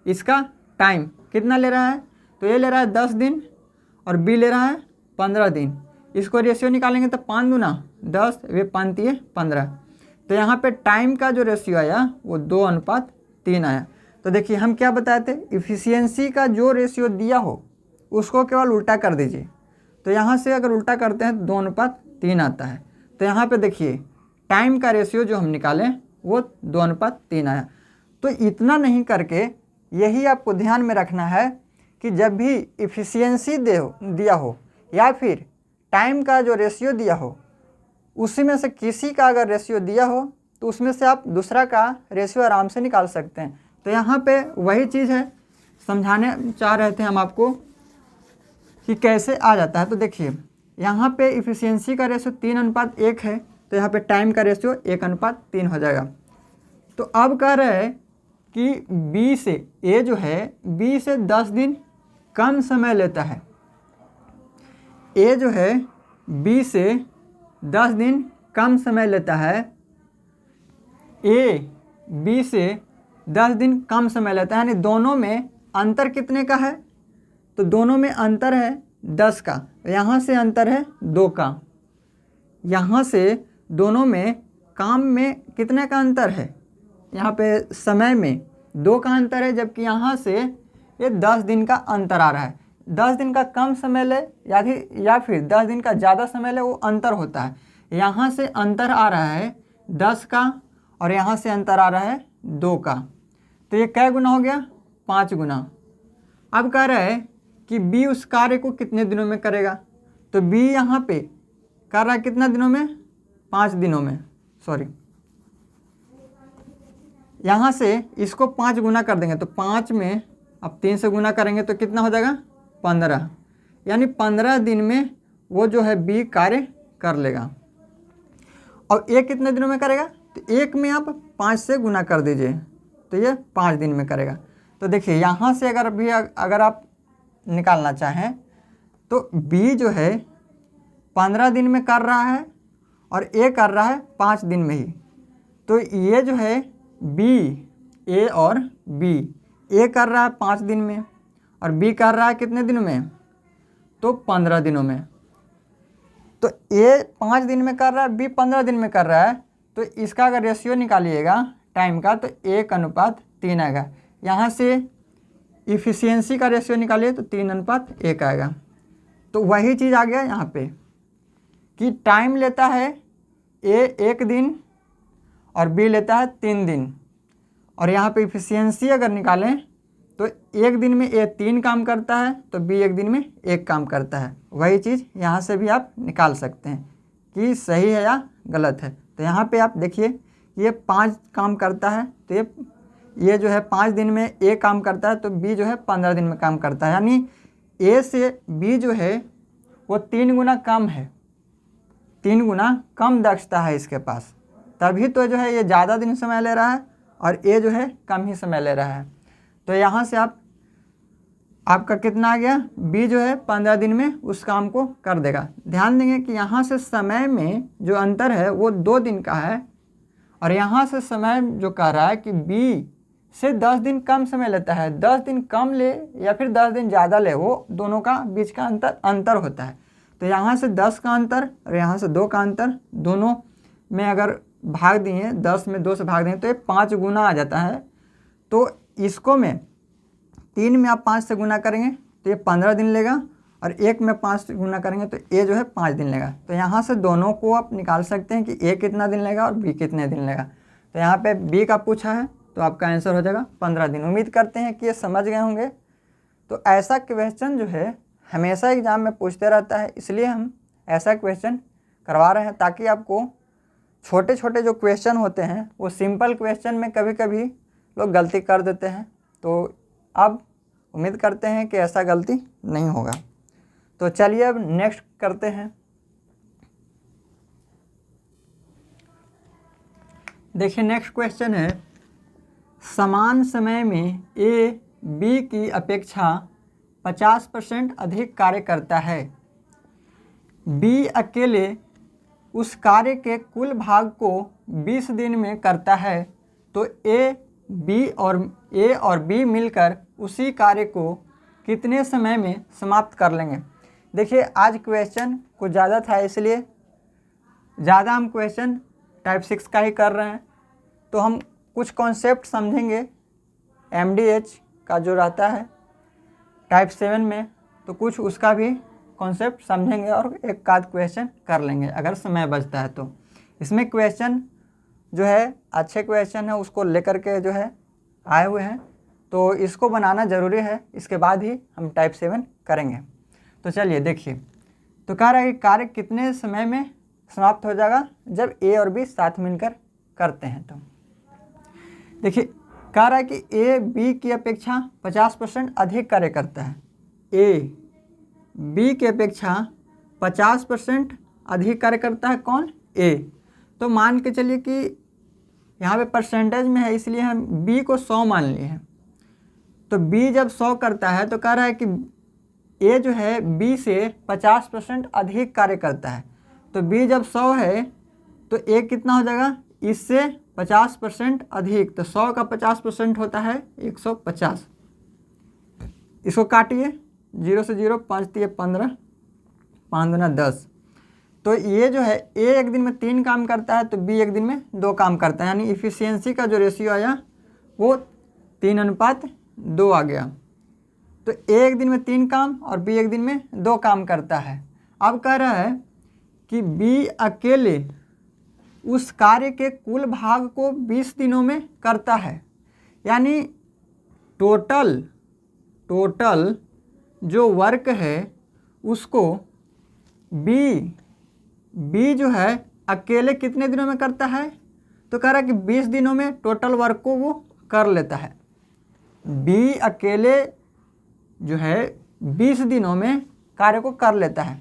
इसका टाइम कितना ले रहा है, तो ए ले रहा है 10 दिन और बी ले रहा है 15 दिन। इसको रेशियो निकालेंगे तो 5 दूना 10, वे 5 15। तो यहाँ पे टाइम का जो रेशियो आया वो 2:3 आया। तो देखिए हम क्या बताए थे, इफ़िशियंसी का जो रेशियो दिया हो उसको केवल उल्टा कर दीजिए। तो यहाँ से अगर उल्टा करते हैं तो 2:3 आता है। तो यहाँ पे देखिए टाइम का रेशियो जो हम निकालें वो 2:3 आया। तो इतना नहीं करके यही आपको ध्यान में रखना है कि जब भी इफ़िशियंसी दिया हो या फिर टाइम का जो रेशियो दिया हो उसी में से किसी का अगर रेशियो दिया हो तो उसमें से आप दूसरा का रेशियो आराम से निकाल सकते हैं। तो यहाँ पे वही चीज़ है, समझाने चाह रहे थे हम आपको कि कैसे आ जाता है। तो देखिए यहाँ पे इफ़िशियंसी का रेशियो 3:1 है, तो यहाँ पे टाइम का रेशियो 1:3 हो जाएगा। तो अब कह रहे हैं कि बी से ए जो है बी से 10 दिन कम समय लेता है। ए जो है बी से 10 दिन कम समय लेता है। ए बी से 10 दिन कम समय लेता है, यानी दोनों में अंतर कितने का है, तो दोनों में अंतर है 10 का। यहाँ से अंतर है 2 का। यहाँ से दोनों में काम में कितने का अंतर है, यहाँ पे समय में 2 का अंतर है, जबकि यहाँ से ये 10 दिन का अंतर आ रहा है। 10 दिन का कम समय ले या फिर 10 दिन का ज़्यादा समय ले, वो अंतर होता है। यहाँ से अंतर आ रहा है 10 का और यहाँ से अंतर आ रहा है 2 का। तो ये कै गुना हो गया, 5 गुना। अब कह रहा है कि बी उस कार्य को कितने दिनों में करेगा, तो बी यहाँ पे कर रहा है कितना दिनों में, 5 दिनों में, सॉरी। यहाँ से इसको 5 गुना कर देंगे तो 5 में अब 3 से गुना करेंगे तो कितना हो जाएगा, 15। यानी 15 दिन में वो जो है बी कार्य कर लेगा। और ए कितने दिनों में करेगा, तो एक में आप 5 से गुना कर दीजिए तो ये 5 दिन में करेगा। तो देखिए यहाँ से अगर आप निकालना चाहें तो बी जो है 15 दिन में कर रहा है और ए कर रहा है 5 दिन में ही। तो ये जो है बी, ए और बी, ए कर रहा है 5 दिन में और बी कर रहा है कितने दिनों में, तो 15 दिनों में। तो ए 5 दिन में कर रहा है, बी 15 दिन में कर रहा है, तो इसका अगर रेशियो निकालिएगा टाइम का तो 1:3 आएगा। यहाँ से इफ़िशियंसी का रेशियो निकालिए तो 3:1 आएगा। तो वही चीज़ आ गया यहाँ पे कि टाइम लेता है ए 1 दिन और बी लेता है 3 दिन। और यहाँ पे इफ़िशियंसी अगर निकालें तो एक दिन में ए 3 काम करता है तो बी एक दिन में 1 काम करता है। वही चीज़ यहाँ से भी आप निकाल सकते हैं कि सही है या गलत है। तो यहाँ पे आप देखिए ये 5 काम करता है, तो ये जो है 5 दिन में ए काम करता है, तो बी जो है 15 दिन में काम करता है। यानी ए से बी जो है वो 3 गुना कम है, 3 गुना कम दक्षता है इसके पास, तभी तो जो है ये ज़्यादा दिन समय ले रहा है और ए जो है कम ही समय ले रहा है। तो यहाँ से आपका कितना आ गया, बी जो है 15 दिन में उस काम को कर देगा। ध्यान देंगे कि यहाँ से समय में जो अंतर है वो 2 दिन का है और यहाँ से समय जो कह रहा है कि बी से 10 दिन कम समय लेता है। 10 दिन कम ले या फिर 10 दिन ज़्यादा ले, वो दोनों का बीच का अंतर होता है। तो यहाँ से 10 का अंतर और यहाँ से 2 का अंतर, दोनों में अगर भाग दिए, 10 में 2 से भाग दें तो ये 5 गुना आ जाता है। तो इसको में 3 में आप 5 से गुना करेंगे तो ये 15 दिन लेगा और 1 में 5 से गुना करेंगे तो ए जो है 5 दिन लेगा। तो यहाँ से दोनों को आप निकाल सकते हैं कि ए कितना दिन लेगा और बी कितने दिन लेगा। तो यहाँ पे बी का पूछा है तो आपका आंसर हो जाएगा 15 दिन। उम्मीद करते हैं कि ये समझ गए होंगे। तो ऐसा क्वेश्चन जो है हमेशा एग्ज़ाम में पूछते रहता है, इसलिए हम ऐसा क्वेश्चन करवा रहे हैं ताकि आपको छोटे छोटे जो क्वेश्चन होते हैं वो सिंपल क्वेश्चन में कभी कभी लोग गलती कर देते हैं। तो अब उम्मीद करते हैं कि ऐसा गलती नहीं होगा। तो चलिए अब नेक्स्ट करते हैं। देखिए नेक्स्ट क्वेश्चन है, समान समय में ए बी की अपेक्षा 50% अधिक कार्य करता है। बी अकेले उस कार्य के कुल भाग को 20 दिन में करता है, तो ए और बी मिलकर उसी कार्य को कितने समय में समाप्त कर लेंगे। देखिए आज क्वेश्चन कुछ ज़्यादा था, इसलिए ज़्यादा हम क्वेश्चन टाइप 6 का ही कर रहे हैं। तो हम कुछ कॉन्सेप्ट समझेंगे MDH का जो रहता है टाइप 7 में, तो कुछ उसका भी कॉन्सेप्ट समझेंगे और एक आध क्वेश्चन कर लेंगे अगर समय बचता है। तो इसमें क्वेश्चन जो है अच्छे क्वेश्चन है उसको लेकर के जो है आए हुए हैं, तो इसको बनाना ज़रूरी है, इसके बाद ही हम टाइप 7 करेंगे। तो चलिए देखिए, तो कह रहा है कि कार्य कितने समय में समाप्त हो जाएगा जब ए और बी साथ मिलकर करते हैं। तो देखिए कह रहा है कि ए बी की अपेक्षा 50% अधिक कार्य करता है। ए बी की अपेक्षा 50% अधिक कार्य करता है, कौन? ए। तो मान के चलिए कि यहाँ पे परसेंटेज में है, इसलिए हम बी को 100 मान लिए हैं। तो बी जब 100 करता है तो कह रहा है कि ए जो है बी से 50% अधिक कार्य करता है। तो बी जब 100 है तो ए कितना हो जाएगा, इससे 50% अधिक, तो 100 का 50% होता है 150। इसको काटिए, 0 से 0, 5 दिए 15, 5 दूना 10। तो ये जो है ए एक दिन में 3 काम करता है, तो बी एक दिन में 2 काम करता है, यानी इफ़िशियंसी का जो रेशियो आया वो 3:2 आ गया। तो ए एक दिन में 3 काम और बी एक दिन में 2 काम करता है। अब कह रहा है कि बी अकेले उस कार्य के कुल भाग को 20 दिनों में करता है, यानी टोटल जो वर्क है उसको बी जो है अकेले कितने दिनों में करता है। तो कह रहा है कि 20 दिनों में टोटल वर्क को वो कर लेता है। बी अकेले जो है 20 दिनों में कार्य को कर लेता है।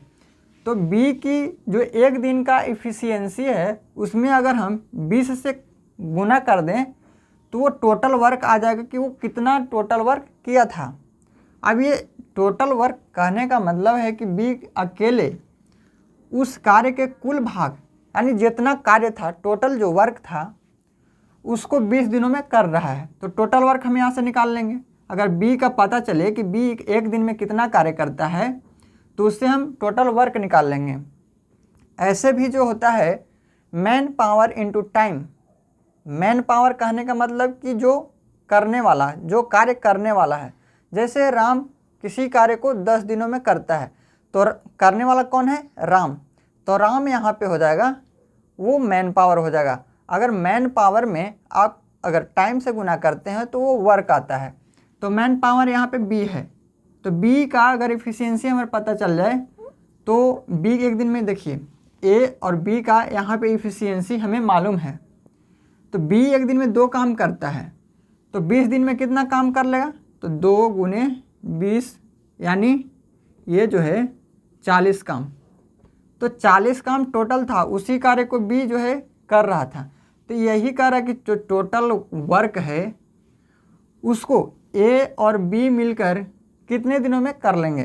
तो बी की जो एक दिन का इफ़िशियंसी है उसमें अगर हम 20 से गुना कर दें तो वो टोटल वर्क आ जाएगा कि वो कितना टोटल वर्क किया था। अब ये टोटल वर्क कहने का मतलब है कि बी अकेले उस कार्य के कुल भाग, यानी जितना कार्य था, टोटल जो वर्क था उसको 20 दिनों में कर रहा है। तो टोटल वर्क हम यहाँ से निकाल लेंगे। अगर बी का पता चले कि बी एक दिन में कितना कार्य करता है तो उससे हम टोटल वर्क निकाल लेंगे। ऐसे भी जो होता है man power into time. Man power कहने का मतलब कि जो करने वाला, जो कार्य करने वाला है। जैसे राम किसी कार्य को 10 दिनों में करता है, तो करने वाला कौन है? राम। तो राम यहाँ पे हो जाएगा, वो मैन पावर हो जाएगा। अगर मैन पावर में आप अगर टाइम से गुना करते हैं तो वो वर्क आता है। तो मैन पावर यहाँ पे बी है। तो बी का अगर इफ़िशियंसी हमें पता चल जाए तो बी एक दिन में, देखिए ए और बी का यहाँ पे इफ़िशियंसी हमें मालूम है। तो बी एक दिन में 2 काम करता है, तो 20 दिन में कितना काम कर लेगा? तो 2 गुने 20, यानी ये जो है 40 काम। तो 40 काम टोटल था, उसी कार्य को बी जो है कर रहा था। तो यही कह रहा है कि जो टोटल वर्क है उसको ए और बी मिलकर कितने दिनों में कर लेंगे।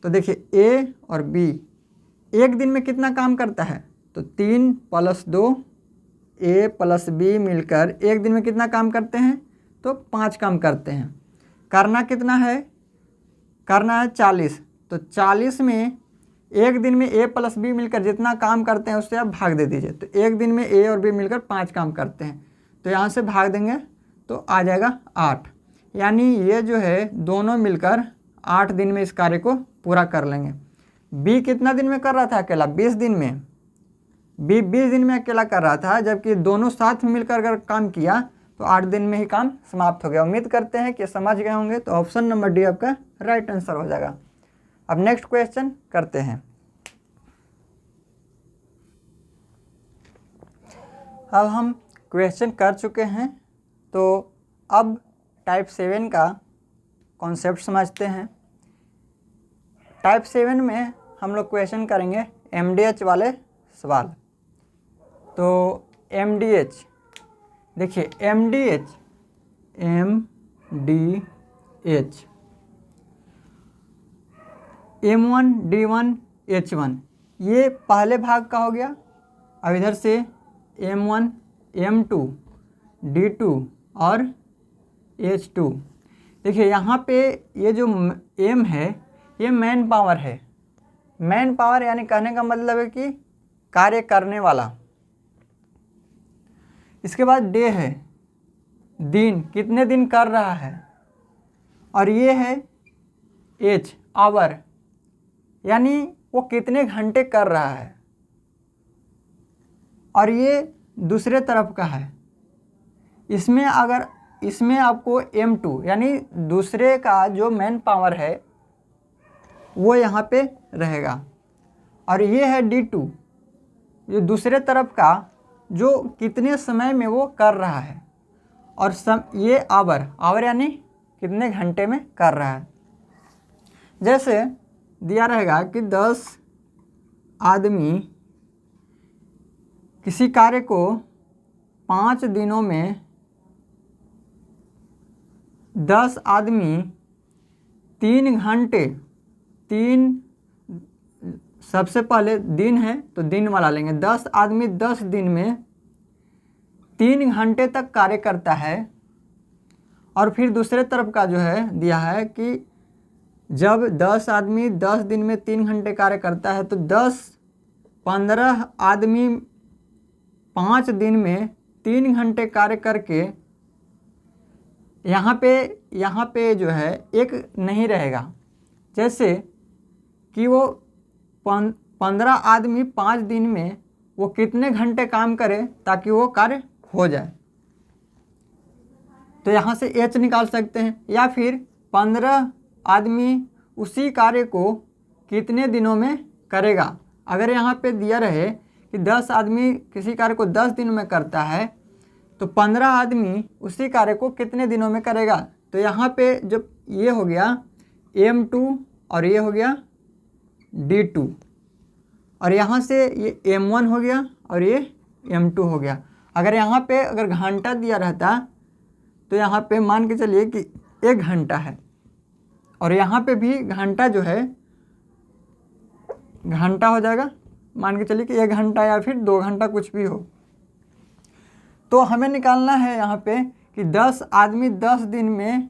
तो देखिए ए और बी एक दिन में कितना काम करता है? तो 3 + 2, ए + बी मिलकर एक दिन में कितना काम करते हैं? तो 5 काम करते हैं। करना कितना है? करना है 40। तो 40 में एक दिन में ए + बी मिलकर जितना काम करते हैं उससे आप भाग दे दीजिए। तो एक दिन में ए और बी मिलकर 5 काम करते हैं, तो यहाँ से भाग देंगे तो आ जाएगा 8। यानी ये जो है दोनों मिलकर 8 दिन में इस कार्य को पूरा कर लेंगे। बी कितना दिन में कर रहा था अकेला? 20 दिन में। बी 20 दिन में अकेला कर रहा था, जबकि दोनों साथ में मिलकर अगर काम किया तो 8 दिन में ही काम समाप्त हो गया। उम्मीद करते हैं कि समझ गए होंगे। तो ऑप्शन नंबर डी आपका राइट आंसर हो जाएगा। अब नेक्स्ट क्वेश्चन करते हैं। अब हम क्वेश्चन कर चुके हैं, तो अब टाइप 7 का कॉन्सेप्ट समझते हैं। टाइप 7 में हम लोग क्वेश्चन करेंगे MDH वाले सवाल। तो MDH देखिए, MDH M1 D1 H1 ये पहले भाग का हो गया। अब इधर से M1 M2 D2 और H2। देखिए यहाँ पे ये जो M है ये मैन पावर है। मैन पावर यानी कहने का मतलब है कि कार्य करने वाला। इसके बाद डे है, दिन, कितने दिन कर रहा है। और ये है H, आवर, यानी वो कितने घंटे कर रहा है। और ये दूसरे तरफ का है, इसमें आपको M2 यानी दूसरे का जो मैन पावर है वो यहाँ पे रहेगा। और ये है D2, ये दूसरे तरफ का जो कितने समय में वो कर रहा है। और ये आवर यानी कितने घंटे में कर रहा है। जैसे दिया रहेगा कि 10 आदमी किसी कार्य को 5 दिनों में, 10 आदमी 3 घंटे, सबसे पहले दिन है तो दिन वाला लेंगे। 10 आदमी 10 दिन में 3 घंटे तक कार्य करता है। और फिर दूसरे तरफ का जो है दिया है कि जब 10 आदमी 10 दिन में 3 घंटे कार्य करता है तो 15 आदमी 5 दिन में 3 घंटे कार्य करके यहाँ पे जो है एक नहीं रहेगा। जैसे कि वो 15 आदमी 5 दिन में वो कितने घंटे काम करे ताकि वो कार्य हो जाए, तो यहाँ से H निकाल सकते हैं। या फिर 15 आदमी उसी कार्य को कितने दिनों में करेगा। अगर यहाँ पे दिया रहे कि 10 आदमी किसी कार्य को 10 दिन में करता है तो 15 आदमी उसी कार्य को कितने दिनों में करेगा। तो यहाँ पे जब ये हो गया M2 और ये हो गया D2, और यहाँ से ये M1 हो गया और ये M2 हो गया। अगर यहाँ पे अगर घंटा दिया रहता तो यहाँ पे मान के चलिए कि 1 घंटा है, और यहाँ पे भी घंटा जो है घंटा हो जाएगा। मान के चलिए कि 1 घंटा या फिर 2 घंटा कुछ भी हो। तो हमें निकालना है यहाँ पे कि 10 आदमी 10 दिन में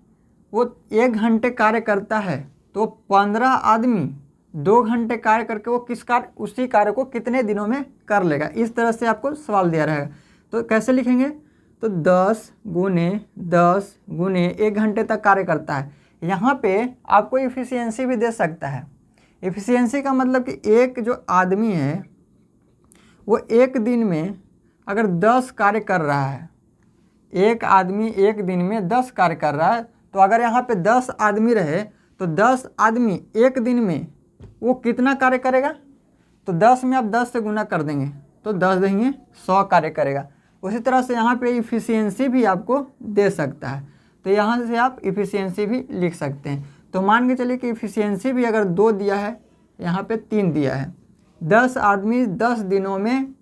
वो 1 घंटे कार्य करता है, तो 15 आदमी 2 घंटे कार्य करके वो उसी कार्य को कितने दिनों में कर लेगा। इस तरह से आपको सवाल दिया रहेगा। तो कैसे लिखेंगे, तो 10 गुने 10 गुने 1 घंटे तक कार्य करता है। यहाँ पे आपको इफ़िशियंसी भी दे सकता है। इफ़िशियंसी का मतलब कि एक जो आदमी है वो एक दिन में अगर 10 कार्य कर रहा है, एक आदमी एक दिन में 10 कार्य कर रहा है, तो अगर यहाँ पे 10 आदमी रहे तो 10 आदमी एक दिन में वो कितना कार्य करेगा। तो 10 में आप 10 से गुना कर देंगे तो 10 देंगे 100 कार्य करेगा। उसी तरह से यहाँ पे इफ़िशियंसी भी आपको दे सकता है, तो यहाँ से आप इफ़िशियंसी भी लिख सकते हैं। तो मान के चलिए कि इफ़िशियंसी भी अगर 2 दिया है, यहाँ पे 3 दिया है। 10 आदमी 10 दिनों में,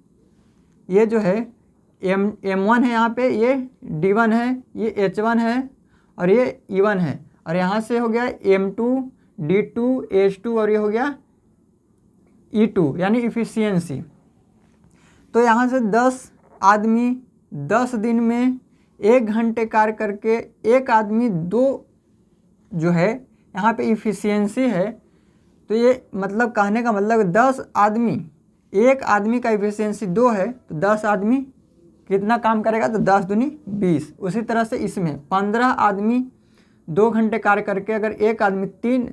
ये जो है M1 है, यहाँ पे ये D1 है, ये H1 है और ये E1 है। और यहाँ से हो गया M2 D2 H2 और ये हो गया E2 यानी इफ़िशियंसी। तो यहाँ से 10 आदमी 10 दिन में 1 घंटे कार्य करके एक आदमी 2 जो है यहाँ पे इफ़िशियंसी है। तो ये मतलब कहने का मतलब 10 आदमी, एक आदमी का इफ़िशियंसी 2 है तो 10 आदमी कितना काम करेगा, तो 10 दूनी 20। उसी तरह से इसमें 15 आदमी 2 घंटे कार्य करके अगर एक आदमी 3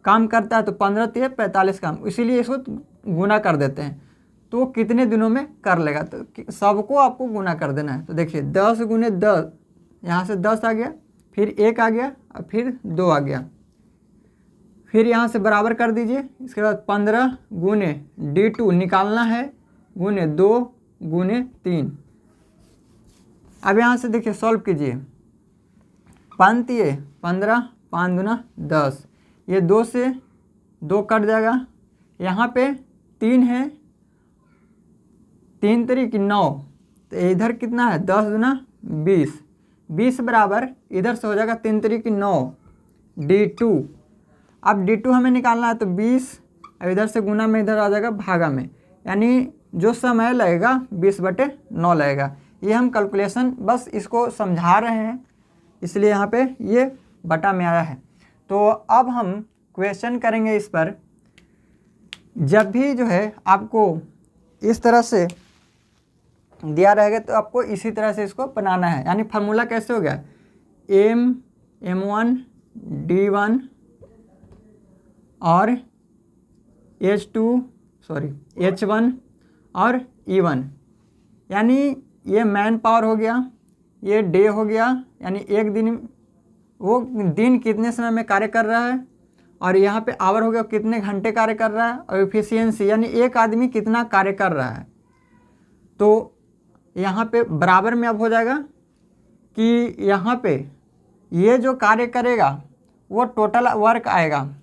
काम करता है तो 15 3 45 काम, इसीलिए इसको गुना कर देते हैं। तो वो कितने दिनों में कर लेगा, तो सबको आपको गुना कर देना है। तो देखिए 10 गुने 10, यहाँ से 10 आ गया, फिर 1 आ गया और फिर 2 आ गया, फिर यहाँ से बराबर कर दीजिए। इसके बाद 15 गुने D2 निकालना है गुने 2 गुने 3, अब यहाँ से देखिए सॉल्व कीजिए। 5 ये 15, 5 दूना 10, ये 2 से 2 कट जाएगा। यहाँ पे 3 है, 3 तरीक 9, तो इधर कितना है 10 दूना 20, 20 बराबर इधर से हो जाएगा 3 तरीक 9 D2। अब D2 हमें निकालना है तो 20, अब इधर से गुना में इधर आ जाएगा भागा में, यानी जो समय लगेगा 20/9 लगेगा। ये हम कैलकुलेशन बस इसको समझा रहे हैं, इसलिए यहाँ पे ये बटा में आया है। तो अब हम क्वेश्चन करेंगे इस पर। जब भी जो है आपको इस तरह से दिया रहेगा तो आपको इसी तरह से इसको बनाना है। यानी फार्मूला कैसे हो गया, M1 D1 और H1 और E1, यानी ये मैन पावर हो गया, ये डे हो गया, यानी एक दिन वो दिन कितने समय में कार्य कर रहा है, और यहाँ पे आवर हो गया कितने घंटे कार्य कर रहा है, और एफिशिएंसी यानी एक आदमी कितना कार्य कर रहा है। तो यहाँ पे बराबर में अब हो जाएगा कि यहाँ पे ये जो कार्य करेगा वो टोटल वर्क आएगा।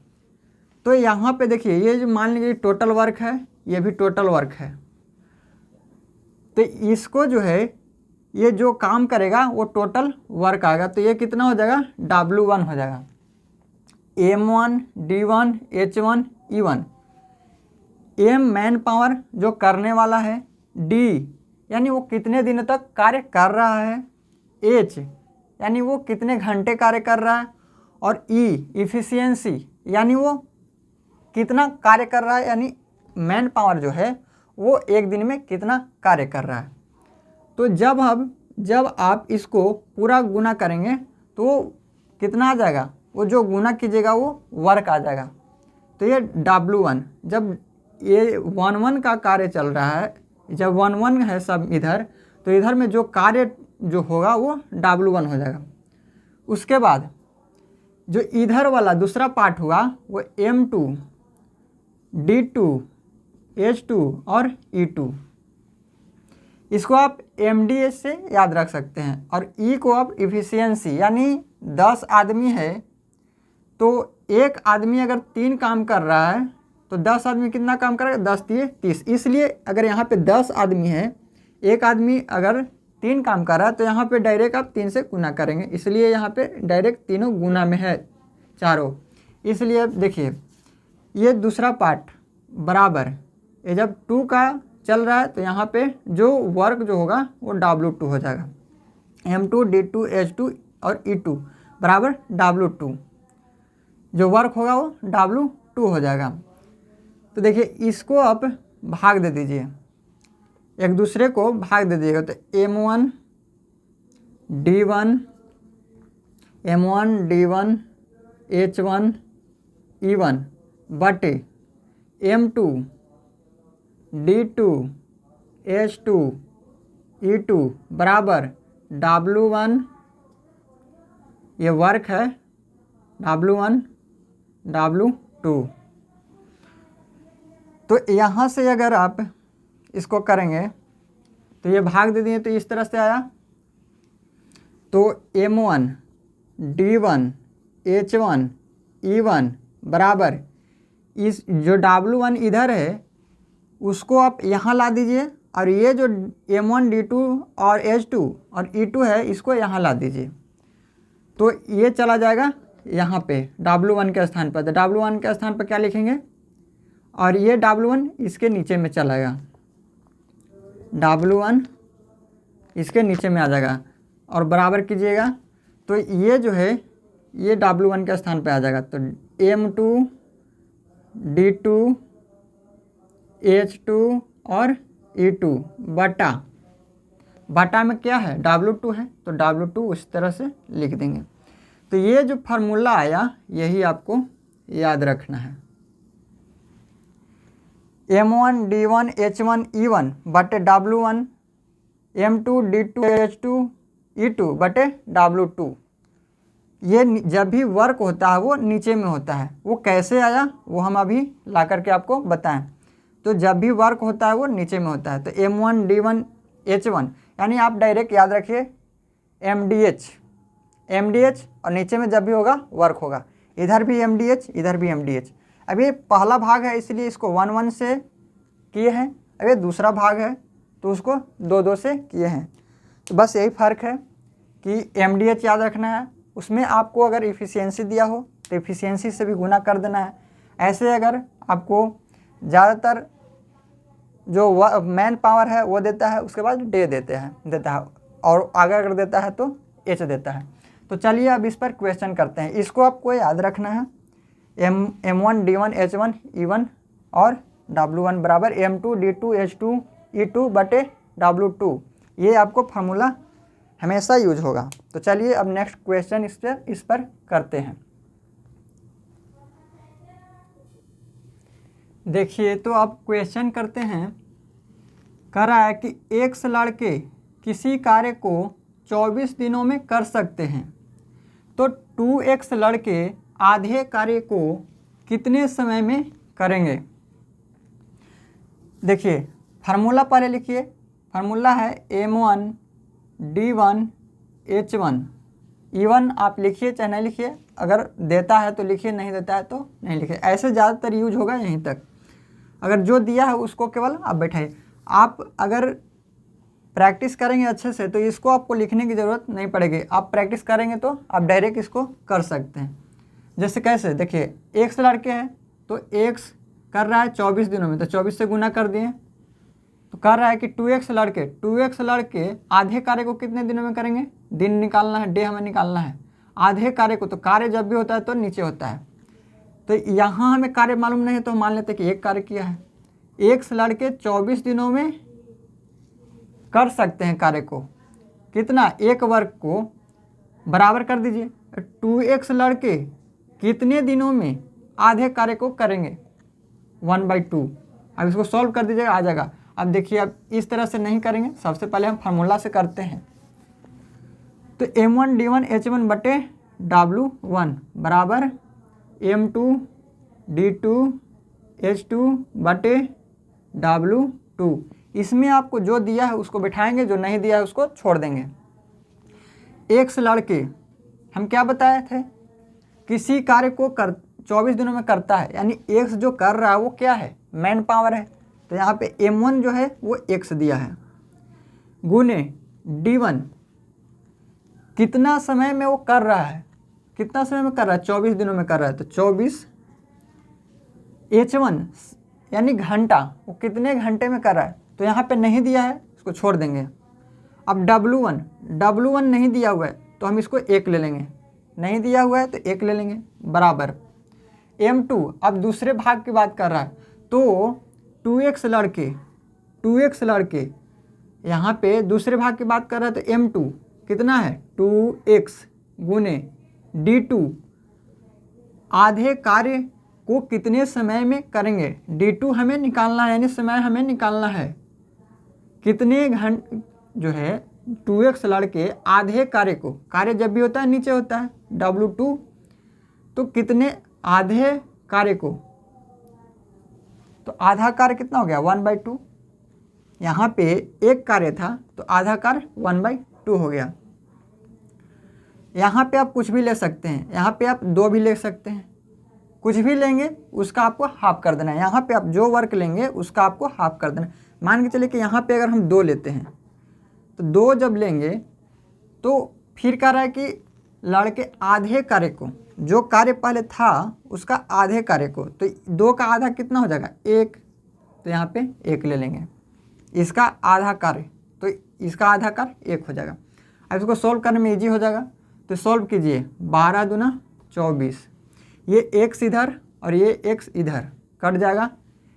तो यहाँ पे देखिए ये जो मान लीजिए टोटल वर्क है, ये भी टोटल वर्क है, तो इसको जो है ये जो काम करेगा वो टोटल वर्क आएगा। तो ये कितना हो जाएगा W1 हो जाएगा। M1 D1 H1 E1, M man power जो करने वाला है, D यानी वो कितने दिनों तक कार्य कर रहा है, H यानी वो कितने घंटे कार्य कर रहा है, और E इफिशियंसी यानी वो कितना कार्य कर रहा है, यानी मैन पावर जो है वो एक दिन में कितना कार्य कर रहा है। तो जब आप इसको पूरा गुना करेंगे तो कितना आ जाएगा, वो जो गुना कीजिएगा वो वर्क आ जाएगा। तो ये W1, जब ये 1-1 का कार्य चल रहा है, जब 1-1 है सब इधर, तो इधर में जो कार्य जो होगा वो W1 हो जाएगा। उसके बाद जो इधर वाला दूसरा पार्ट हुआ वो M2 D2 H2 और E2, इसको आप MDH से याद रख सकते हैं, और E को आप इफिशियंसी, यानी 10 आदमी है तो एक आदमी अगर 3 काम कर रहा है तो 10 आदमी कितना काम करेगा, 10 3 30, इसलिए अगर यहाँ पे 10 आदमी है, एक आदमी अगर 3 काम कर रहा है तो यहाँ पे डायरेक्ट आप 3 से गुना करेंगे, इसलिए यहाँ पे डायरेक्ट तीनों गुना में है चारों। इसलिए देखिए ये दूसरा पार्ट बराबर, ये जब 2 का चल रहा है तो यहाँ पे जो वर्क जो होगा वो W2 हो जाएगा। M2 D2 H2 और E2 बराबर W2, जो वर्क होगा वो W2 हो जाएगा। तो देखिए इसको आप भाग दे दीजिए, एक दूसरे को भाग दे दीजिएगा, तो M1 D1 H1 E1 बटे M2 D2 H2 E2 बराबर W1, ये वर्क है, W1 W2। तो यहाँ से अगर आप इसको करेंगे तो ये भाग दे दिए तो इस तरह से आया, तो M1 D1 H1 E1 बराबर इस जो W1 इधर है उसको आप यहाँ ला दीजिए, और ये जो M1 D2 और H2 और E2 है इसको यहाँ ला दीजिए, तो ये चला जाएगा यहाँ पे W1 के स्थान पर। तो W1 के स्थान पर क्या लिखेंगे, और ये W1 इसके नीचे में चलाएगा, W1 इसके नीचे में आ जाएगा, और बराबर कीजिएगा तो ये जो है ये W1 के स्थान पे आ जाएगा। तो M2 D2 H2 और E2 बटा में क्या है W2 है, तो W2 उस तरह से लिख देंगे। तो ये जो फार्मूला आया यही आपको याद रखना है, M1 D1 H1 E1 बटे W1 M2 D2 H2 E2 बटे W2। ये जब भी वर्क होता है वो नीचे में होता है, वो कैसे आया वो हम अभी ला करके आपको बताएं। तो जब भी वर्क होता है वो नीचे में होता है, तो M1 D1 H1, यानी आप डायरेक्ट याद रखिए MDH और नीचे में जब भी होगा वर्क होगा, इधर भी MDH इधर भी MDH। अब ये पहला भाग है इसलिए इसको 1 1 से किए हैं, अब ये दूसरा भाग है तो उसको 2 2 से किए हैं। तो बस यही फ़र्क है कि MDH याद रखना है, उसमें आपको अगर इफ़िशियंसी दिया हो तो इफ़िशियंसी से भी गुना कर देना है। ऐसे अगर आपको ज़्यादातर जो मैन पावर है वो देता है, उसके बाद डे देता है और आगे अगर देता है तो H देता है। तो चलिए अब इस पर क्वेश्चन करते हैं। इसको आपको याद रखना है, M1 D1 H1 E1 और W1 बराबर M2 D2 H2 E2 बटे W2। ये आपको फार्मूला हमेशा यूज होगा। तो चलिए अब नेक्स्ट क्वेश्चन इस पर करते हैं। देखिए तो अब क्वेश्चन करते हैं, कह रहा है कि X लड़के किसी कार्य को 24 दिनों में कर सकते हैं, तो 2X लड़के आधे कार्य को कितने समय में करेंगे। देखिए फार्मूला पहले लिखिए, फार्मूला है M1 D1 H1 E1। आप लिखिए चाहे नहीं लिखिए, अगर देता है तो लिखिए, नहीं देता है तो नहीं लिखिए, ऐसे ज़्यादातर यूज होगा यहीं तक। अगर जो दिया है उसको केवल आप बैठाइए। आप अगर प्रैक्टिस करेंगे अच्छे से तो इसको आपको लिखने की ज़रूरत नहीं पड़ेगी, आप प्रैक्टिस करेंगे तो आप डायरेक्ट इसको कर सकते हैं। जैसे कैसे, देखिए X लड़के हैं तो X कर रहा है 24 दिनों में, तो 24 से गुना कर दिए। तो कह रहा है कि 2X लड़के आधे कार्य को कितने दिनों में करेंगे, दिन निकालना है, डे हमें निकालना है। आधे कार्य को, तो कार्य जब भी होता है तो नीचे होता है, तो यहाँ हमें कार्य मालूम नहीं है तो मान लेते हैं कि एक कार्य किया है। X लड़के 24 दिनों में कर सकते हैं कार्य को, कितना, एक वर्ग को बराबर कर दीजिए 2X लड़के कितने दिनों में आधे कार्य को करेंगे, 1/2। अब इसको सॉल्व कर दीजिएगा, आ जाएगा। अब देखिए अब इस तरह से नहीं करेंगे, सबसे पहले हम फार्मूला से करते हैं। तो M1 D1 H1 बटे W1 बराबर M2 D2 H2 बटे W2। इसमें आपको जो दिया है उसको बिठाएंगे, जो नहीं दिया है उसको छोड़ देंगे। X लड़के हम क्या बताए थे, किसी कार्य को 24 दिनों में करता है, यानी X जो कर रहा है वो क्या है, मैन पावर है। तो यहाँ पे M1 जो है वो X दिया है, गुने D1 कितना समय में वो कर रहा है, कितना समय में कर रहा है, 24 दिनों में कर रहा है, तो 24। H1 यानी घंटा, वो कितने घंटे में कर रहा है, तो यहाँ पे नहीं दिया है, इसको छोड़ देंगे। अब W1 नहीं दिया हुआ है तो हम इसको 1 ले लेंगे, नहीं दिया हुआ है तो 1 ले लेंगे, बराबर M2। अब दूसरे भाग की बात कर रहा है तो 2X लड़के यहाँ पे दूसरे भाग की बात कर रहा है तो M2 कितना है, 2X गुने D2 आधे कार्य को कितने समय में करेंगे। D2 हमें निकालना है, यानी समय हमें निकालना है, कितने घंटे जो है 2X लड़के आधे कार्य को, कार्य जब भी होता है नीचे होता है W2, तो कितने आधे कार्य को, तो आधा कार्य कितना हो गया, 1/2। यहाँ पे एक कार्य था तो आधा कार्य 1/2 हो गया। यहाँ पे आप कुछ भी ले सकते हैं, यहाँ पे आप 2 भी ले सकते हैं, कुछ भी लेंगे उसका आपको हाफ कर देना है। यहाँ पे आप जो वर्क लेंगे उसका आपको हाफ कर देना है। मान के चलिए कि यहाँ पे अगर हम 2 लेते हैं तो 2 जब लेंगे तो फिर कह रहा है कि लड़के आधे कार्य को, जो कार्य पहले था उसका आधे कार्य को, तो 2 का आधा कितना हो जाएगा, 1, तो यहाँ पे 1 ले लेंगे। इसका आधा कार्य, तो इसका आधा कार्य 1 हो जाएगा। अब इसको सोल्व करने में इजी हो जाएगा, तो सोल्व कीजिए, 12 दूना 24, ये x इधर और ये x इधर कट जाएगा,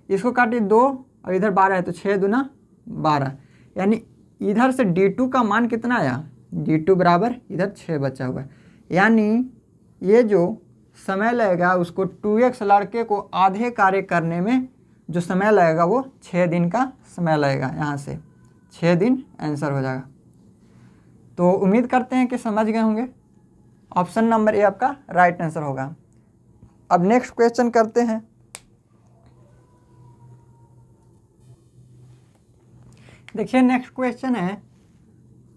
इसको काटिए 2 और इधर 12 है तो 6 दूना 12, यानी इधर से D2 का मान कितना आया, D2 बराबर इधर 6 बचा हुआ है। यानी ये जो समय लगेगा उसको 2X लड़के को आधे कार्य करने में जो समय लगेगा वो 6 दिन का समय लगेगा। यहाँ से 6 दिन आंसर हो जाएगा। तो उम्मीद करते हैं कि समझ गए होंगे। ऑप्शन नंबर ए आपका राइट आंसर होगा। अब नेक्स्ट क्वेश्चन करते हैं। देखिए नेक्स्ट क्वेश्चन है,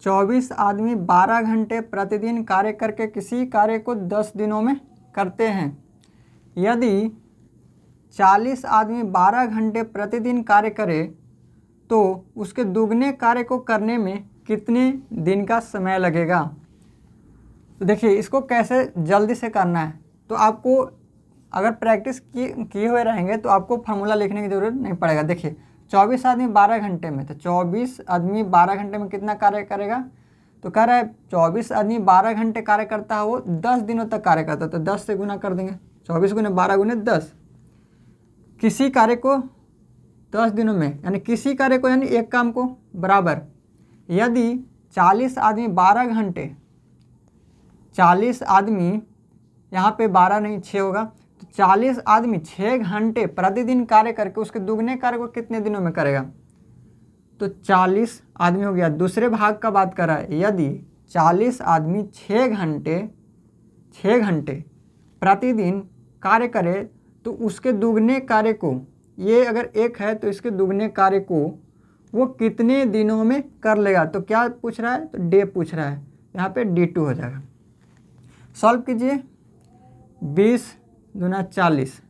24 आदमी 12 घंटे प्रतिदिन कार्य करके किसी कार्य को 10 दिनों में करते हैं। यदि 40 आदमी 12 घंटे प्रतिदिन कार्य करे तो उसके दुगने कार्य को करने में कितने दिन का समय लगेगा। तो देखिए इसको कैसे जल्दी से करना है। तो आपको अगर प्रैक्टिस किए हुए रहेंगे तो आपको फार्मूला लिखने की ज़रूरत नहीं पड़ेगा। देखिए 24 आदमी 12 घंटे में, तो 24 आदमी 12 घंटे में कितना कार्य करेगा। तो कह रहा है 24 आदमी 12 घंटे कार्य करता है, वो 10 दिनों तक कार्य करता है, तो 10 से गुना कर देंगे। 24 गुने 12 गुने 10। किसी कार्य को 10 दिनों में, यानी किसी कार्य को यानी एक काम को बराबर। यदि 40 आदमी 12 घंटे, 40 आदमी यहाँ पे 12 नहीं 6 होगा, तो 40 आदमी 6 घंटे प्रतिदिन कार्य करके उसके दुगने कार्य को कितने दिनों में करेगा। तो 40 आदमी हो गया। दूसरे भाग का बात कर रहा है, यदि 40 आदमी 6 घंटे प्रतिदिन कार्य करे तो उसके दुगने कार्य को, ये अगर एक है तो इसके दुगने कार्य को वो कितने दिनों में कर लेगा। तो क्या पूछ रहा है, तो डे पूछ रहा है, यहाँ पे D2 हो जाएगा। सॉल्व कीजिए। 20 दूना 40,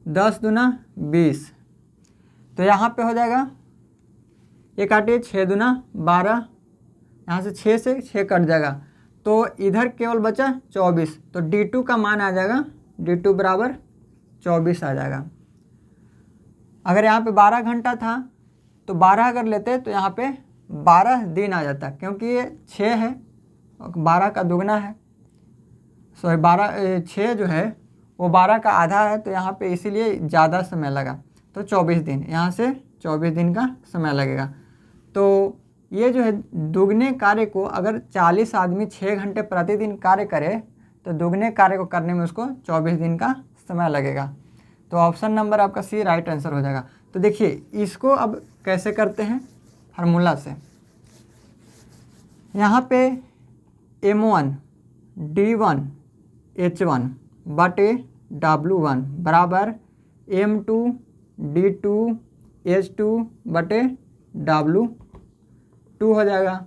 10 दूना 20, तो यहाँ पे हो जाएगा, ये काटिए 6 दूना 12, यहाँ से 6 से 6 कट जाएगा, तो इधर केवल बचा 24, तो D2 का मान आ जाएगा, D2 बराबर 24 आ जाएगा। अगर यहाँ पे 12 घंटा था तो 12 अगर लेते तो यहाँ पे 12 दिन आ जाता, क्योंकि ये 6 है और 12 का दुगना है, सॉरी 6 जो है वो 12 का आधा है, तो यहाँ पे इसीलिए ज़्यादा समय लगा, तो 24 दिन, यहाँ से 24 दिन का समय लगेगा। तो ये जो है दुगने कार्य को अगर 40 आदमी 6 घंटे प्रतिदिन कार्य करे तो दुगने कार्य को करने में उसको 24 दिन का समय लगेगा। तो ऑप्शन नंबर आपका सी राइट आंसर हो जाएगा। तो देखिए इसको अब कैसे करते हैं, फार्मूला से। यहाँ पे M1 D1 H1 बटे W1 बराबर M2 D2 H2 बटे W2 हो जाएगा।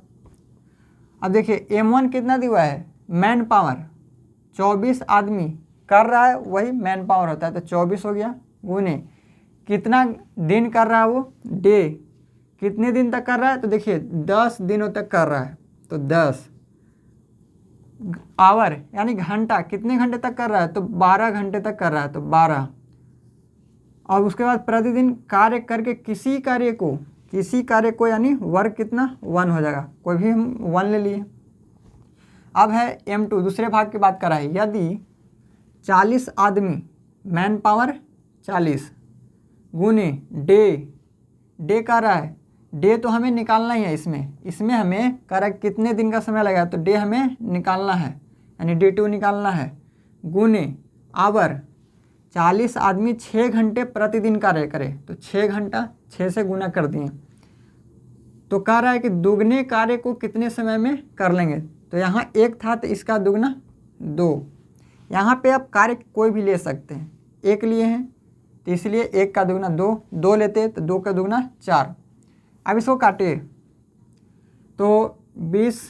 अब देखिए M1 कितना दिया है, मैन पावर 24 आदमी कर रहा है, वही मैन पावर होता है, तो 24 हो गया, गुने कितना दिन कर रहा है वो, डे, कितने दिन तक कर रहा है, तो देखिए 10 दिनों तक कर रहा है, तो 10 आवर यानी घंटा, कितने घंटे तक कर रहा है, तो 12 घंटे तक कर रहा है, तो 12। और उसके बाद प्रतिदिन कार्य करके किसी कार्य को यानी वर्क कितना 1 हो जाएगा, कोई भी हम 1 ले लिए। अब है M2 दूसरे भाग की बात कर रहा है, यदि 40 आदमी मैन पावर 40 गुने डे कर रहा है, डे तो हमें निकालना ही है, इसमें हमें कर रहा है कितने दिन का समय लगेगा, तो डे हमें निकालना है यानी D2 निकालना है, गुने आवर 40 आदमी 6 घंटे प्रतिदिन कार्य करे, तो 6 घंटा 6 से गुना कर दिए, तो कह रहा है कि दुगने कार्य को कितने समय में कर लेंगे। तो यहाँ 1 था तो इसका दुगना 2, यहाँ पे आप कार्य कोई भी ले सकते हैं, 1 लिए हैं तो इसलिए 1 का दुगना 2 लेते तो 2 का दुगना 4। अब इसको काटिए तो 20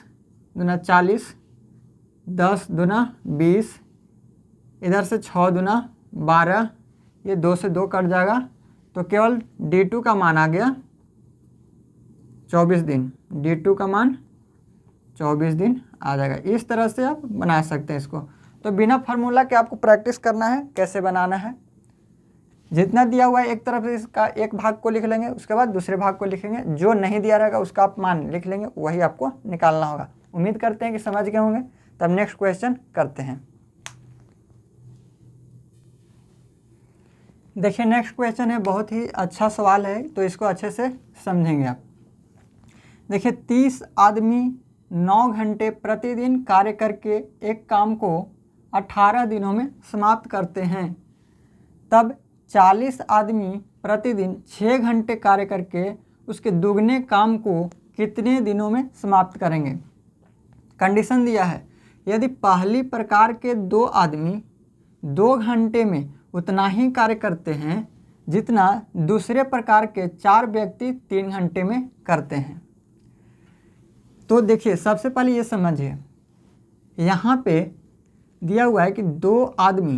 दूना 40, 10 दूना 20, इधर से 6 दूना 12, ये 2 से 2 कट जाएगा, तो केवल D2 का मान आ गया 24 दिन, D2 का मान 24 दिन आ जाएगा। इस तरह से आप बना सकते हैं इसको। तो बिना फार्मूला के आपको प्रैक्टिस करना है कैसे बनाना है। जितना दिया हुआ है एक तरफ से इसका एक भाग को लिख लेंगे, उसके बाद दूसरे भाग को लिखेंगे, जो नहीं दिया रहेगा उसका आप मान लिख लेंगे, वही आपको निकालना होगा। उम्मीद करते हैं कि समझ गए होंगे। तब नेक्स्ट क्वेश्चन करते हैं। देखिए नेक्स्ट क्वेश्चन है, बहुत ही अच्छा सवाल है, तो इसको अच्छे से समझेंगे आप। देखिए 30 आदमी 9 घंटे प्रतिदिन कार्य करके एक काम को 18 दिनों में समाप्त करते हैं, तब 40 आदमी प्रतिदिन 6 घंटे कार्य करके उसके दुगने काम को कितने दिनों में समाप्त करेंगे। कंडीशन दिया है, यदि पहली प्रकार के 2 आदमी 2 घंटे में उतना ही कार्य करते हैं जितना दूसरे प्रकार के 4 व्यक्ति 3 घंटे में करते हैं। तो देखिए सबसे पहले ये समझिए, यहाँ पे दिया हुआ है कि 2 आदमी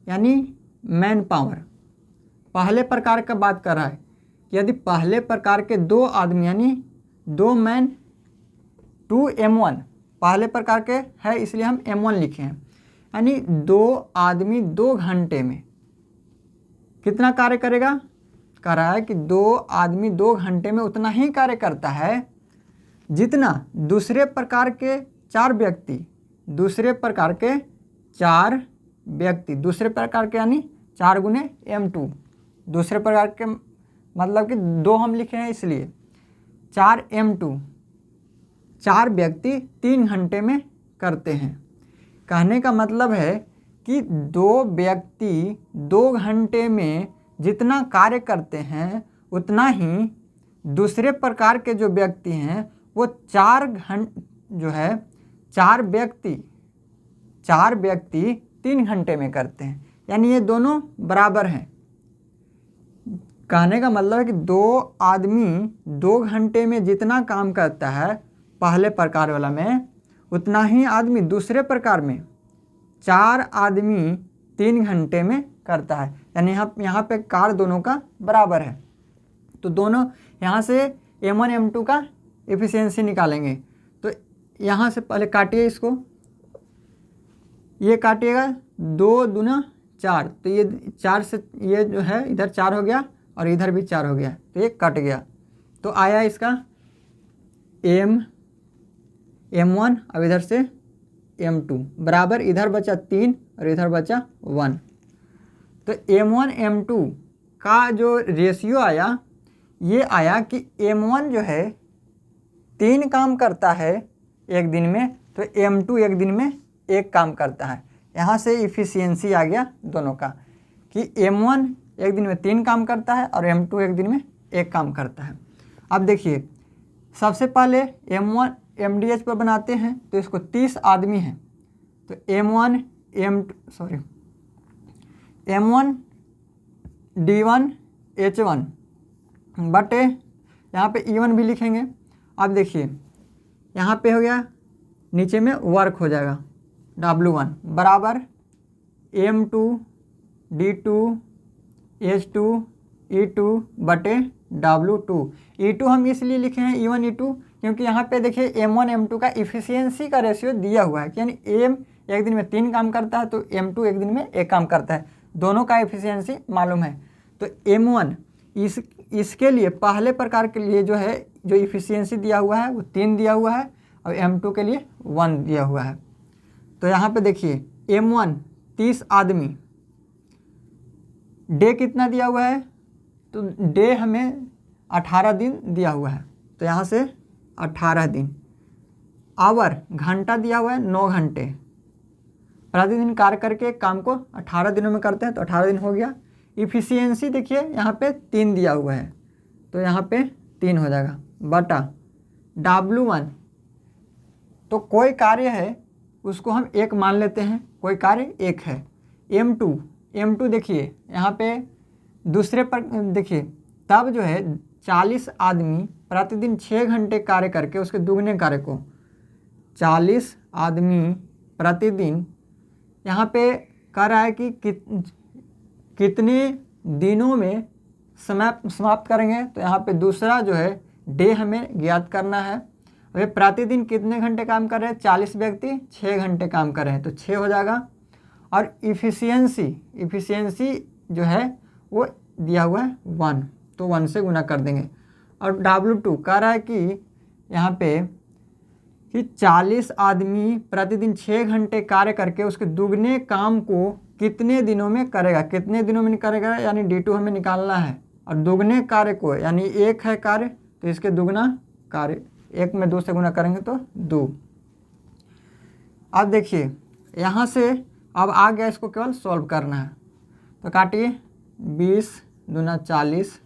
यानी मैन पावर पहले प्रकार का बात कर रहा है। यदि पहले प्रकार के 2 आदमी यानी 2 मैन 2 M1 पहले प्रकार के है, इसलिए हम M1 लिखे हैं। यानी 2 आदमी 2 घंटे में कितना कार्य करेगा, कह रहा है कि 2 आदमी 2 घंटे में उतना ही कार्य करता है जितना दूसरे प्रकार के 4 व्यक्ति दूसरे प्रकार के 4 व्यक्ति दूसरे प्रकार के यानी 4 गुने M2 दूसरे प्रकार के मतलब कि 2 हम लिखे हैं, इसलिए 4 M2 4 व्यक्ति 3 घंटे में करते हैं। कहने का मतलब है कि 2 व्यक्ति 2 घंटे में जितना कार्य करते हैं उतना ही दूसरे प्रकार के जो व्यक्ति हैं वो 4 व्यक्ति 3 घंटे में करते हैं। यानी ये दोनों बराबर हैं। कहने का मतलब है कि 2 आदमी 2 घंटे में जितना काम करता है पहले प्रकार वाला में, उतना ही आदमी दूसरे प्रकार में 4 आदमी 3 घंटे में करता है। यानी यहाँ पे कार्य दोनों का बराबर है। तो दोनों यहाँ से M1 M2 का एफिशिएंसी निकालेंगे। तो यहाँ से पहले काटिए इसको, ये काटिएगा 2 दूना 4, तो ये 4 से ये जो है इधर 4 हो गया और इधर भी 4 हो गया, तो ये कट गया। तो आया इसका M1 अब इधर से M2 बराबर, इधर बचा 3 और इधर बचा 1। तो M1 M2 का जो रेशियो आया, ये आया कि M1 जो है 3 काम करता है एक दिन में, तो M2 एक दिन में 1 काम करता है। यहाँ से इफ़िशियंसी आ गया दोनों का कि M1 एक दिन में 3 काम करता है और M2 एक दिन में 1 काम करता है। अब देखिए सबसे पहले M1 MDH पर बनाते हैं, तो इसको 30 आदमी हैं, तो M1 D1 H1 बटे यहाँ पे E1 भी लिखेंगे। अब देखिए यहाँ पे हो गया, नीचे में वर्क हो जाएगा W1 बराबर M2 D2 H2 E2 बटे W2। E2 हम इसलिए लिखे हैं E1 E2 क्योंकि यहाँ पे देखिए M1 M2 का इफ़िशियंसी का रेशियो दिया हुआ है, यानी M एक दिन में 3 काम करता है तो M2 एक दिन में 1 काम करता है। दोनों का इफ़िशियंसी मालूम है। तो M1 इसके लिए पहले प्रकार के लिए जो है जो इफ़िशियंसी दिया हुआ है वो 3 दिया हुआ है और M2 के लिए 1 दिया हुआ है। तो यहाँ पे देखिए M1 30 आदमी, डे कितना दिया हुआ है, तो डे हमें 18 दिन दिया हुआ है, तो यहाँ से 18 दिन। आवर घंटा दिया हुआ है 9 घंटे, प्रतिदिन कार्य करके काम को 18 दिनों में करते हैं, तो 18 दिन हो गया। इफ़िशियंसी देखिए यहाँ पे 3 दिया हुआ है, तो यहाँ पे 3 हो जाएगा बटा W1। तो कोई कार्य है उसको हम 1 मान लेते हैं, कोई कार्य 1 है। M2 देखिए यहाँ पे दूसरे पर देखिए, तब जो है 40 आदमी प्रतिदिन 6 घंटे कार्य करके उसके दुगने कार्य को 40 आदमी प्रतिदिन यहाँ पे कह रहा है कि कितने दिनों में समाप्त करेंगे, तो यहाँ पे दूसरा जो है डे हमें ज्ञात करना है। वे प्रतिदिन कितने घंटे काम कर रहे हैं, 40 व्यक्ति 6 घंटे काम कर रहे हैं, तो 6 हो जाएगा। और इफ़िशियंसी जो है वो दिया हुआ है 1, तो 1 से गुना कर देंगे। और W2 कह रहा है कि यहाँ पे कि 40 आदमी प्रतिदिन 6 घंटे कार्य करके उसके दुगने काम को कितने दिनों में करेगा, कितने दिनों में करेगा, यानी D2 हमें निकालना है। और दुगने कार्य को यानी 1 है कार्य, तो इसके दुगना कार्य 1 में 2 से गुना करेंगे तो 2। अब देखिए यहाँ से अब आ गया, इसको केवल सॉल्व करना है। तो काटिए 20 दूना 40,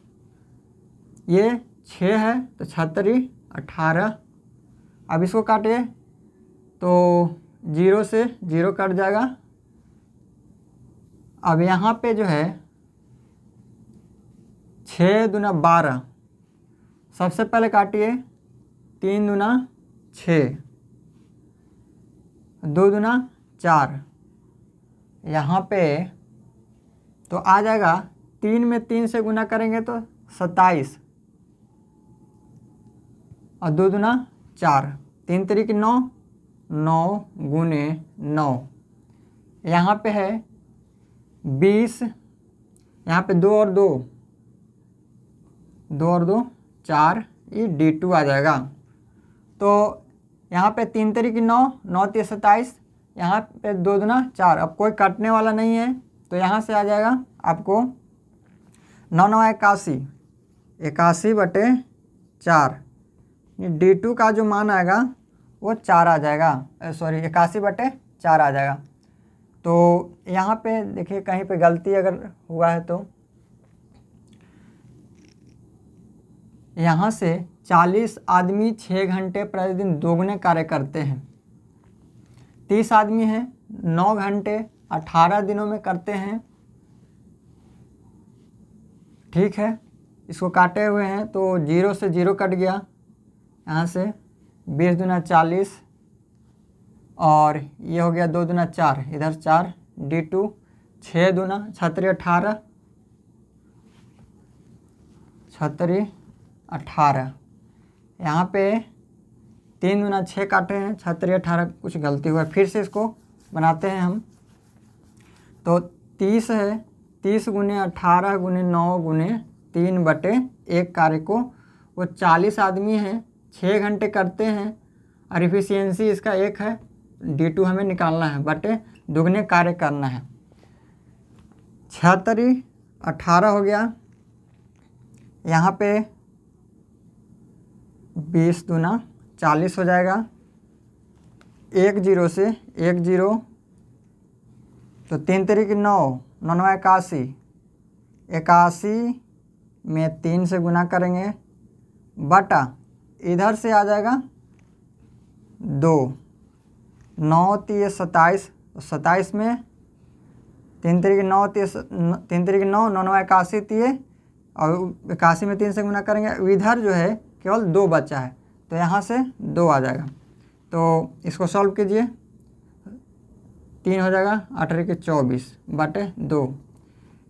ये 6 है तो 76 18। अब इसको काटिए तो 0 से 0 कट जाएगा। अब यहाँ पे जो है 6 दूना 12, सबसे पहले काटिए 3 दूना 6, 2 दूना 4, यहाँ पे तो आ जाएगा 3 में 3 से गुना करेंगे तो 27 और 2 दूना 4, 3 3 9, 9 गुने 9, यहाँ पे है 20, यहाँ पे 2 और 2, 2 और 2 4, ये D2 आ जाएगा। तो यहाँ पे 3 3 9, 9 3 27, यहाँ पे 2 दूना 4, अब कोई काटने वाला नहीं है तो यहाँ से आ जाएगा आपको 9 9 81, 81/4, D2 का जो मान आएगा वो 4 आ जाएगा, सॉरी 81/4 आ जाएगा। तो यहाँ पे देखिए कहीं पे गलती अगर हुआ है तो यहाँ से 40 आदमी 6 घंटे प्रतिदिन दोगुने कार्य करते हैं। 30 आदमी हैं 9 घंटे 18 दिनों में करते हैं। ठीक है, इसको काटे हुए हैं तो 0 से 0 कट गया, यहाँ से 20 दूना 40 और ये हो गया 2 दूना 4, इधर 4, D2 6 दूना 36 18, 36 18, यहाँ पे 3 दूना 6 काटे हैं, 36 18 कुछ गलती हुआ है, फिर से इसको बनाते हैं हम। तो 30 है, 30 गुने 18 गुने 9 गुने 3/1 कार्य को वो 40 आदमी हैं 6 घंटे करते हैं और इफिशियंसी इसका 1 है, D2 हमें निकालना है, बटे दुगने कार्य करना है। 36 18 हो गया, यहाँ पे 20 दूना 40 हो जाएगा, 1 0 से 1 0, तो 3 3 9, 9 9 81, 81 में 3 से गुना करेंगे, बटा इधर से आ जाएगा 2, 9 3 27, 27 में 3 3 9 3 3 9, 9 9 81 3 और 81 में 3 से गुना करेंगे, इधर जो है केवल 2 बचा है तो यहाँ से 2 आ जाएगा। तो इसको सॉल्व कीजिए, 3 हो जाएगा 8 के 24/2,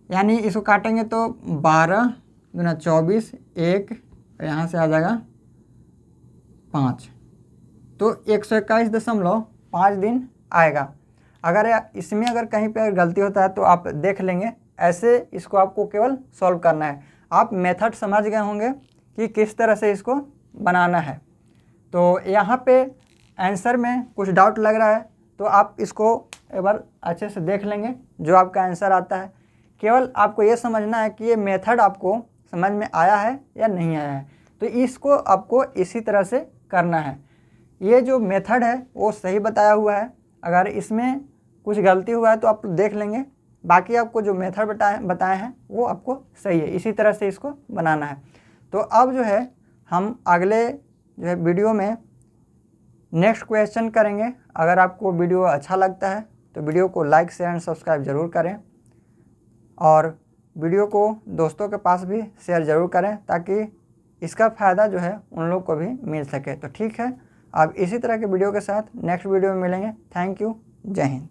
यानी इसको काटेंगे तो 12 दूना 24, 1 यहाँ से आ जाएगा 5, तो 121.5 दिन आएगा। अगर इसमें अगर कहीं पे गलती होता है तो आप देख लेंगे, ऐसे इसको आपको केवल सॉल्व करना है। आप मेथड समझ गए होंगे कि किस तरह से इसको बनाना है। तो यहाँ पे आंसर में कुछ डाउट लग रहा है तो आप इसको एक बार अच्छे से देख लेंगे, जो आपका आंसर आता है। केवल आपको ये समझना है कि ये मेथड आपको समझ में आया है या नहीं आया है, तो इसको आपको इसी तरह से करना है। ये जो मेथड है वो सही बताया हुआ है, अगर इसमें कुछ गलती हुआ है तो आप देख लेंगे, बाकी आपको जो मेथड बताए हैं वो आपको सही है, इसी तरह से इसको बनाना है। तो अब जो है हम अगले जो है वीडियो में नेक्स्ट क्वेश्चन करेंगे। अगर आपको वीडियो अच्छा लगता है तो वीडियो को लाइक शेयर एंड सब्सक्राइब ज़रूर करें और वीडियो को दोस्तों के पास भी शेयर ज़रूर करें ताकि इसका फ़ायदा जो है उन लोग को भी मिल सके। तो ठीक है, अब इसी तरह के वीडियो के साथ नेक्स्ट वीडियो में मिलेंगे। थैंक यू, जय हिंद।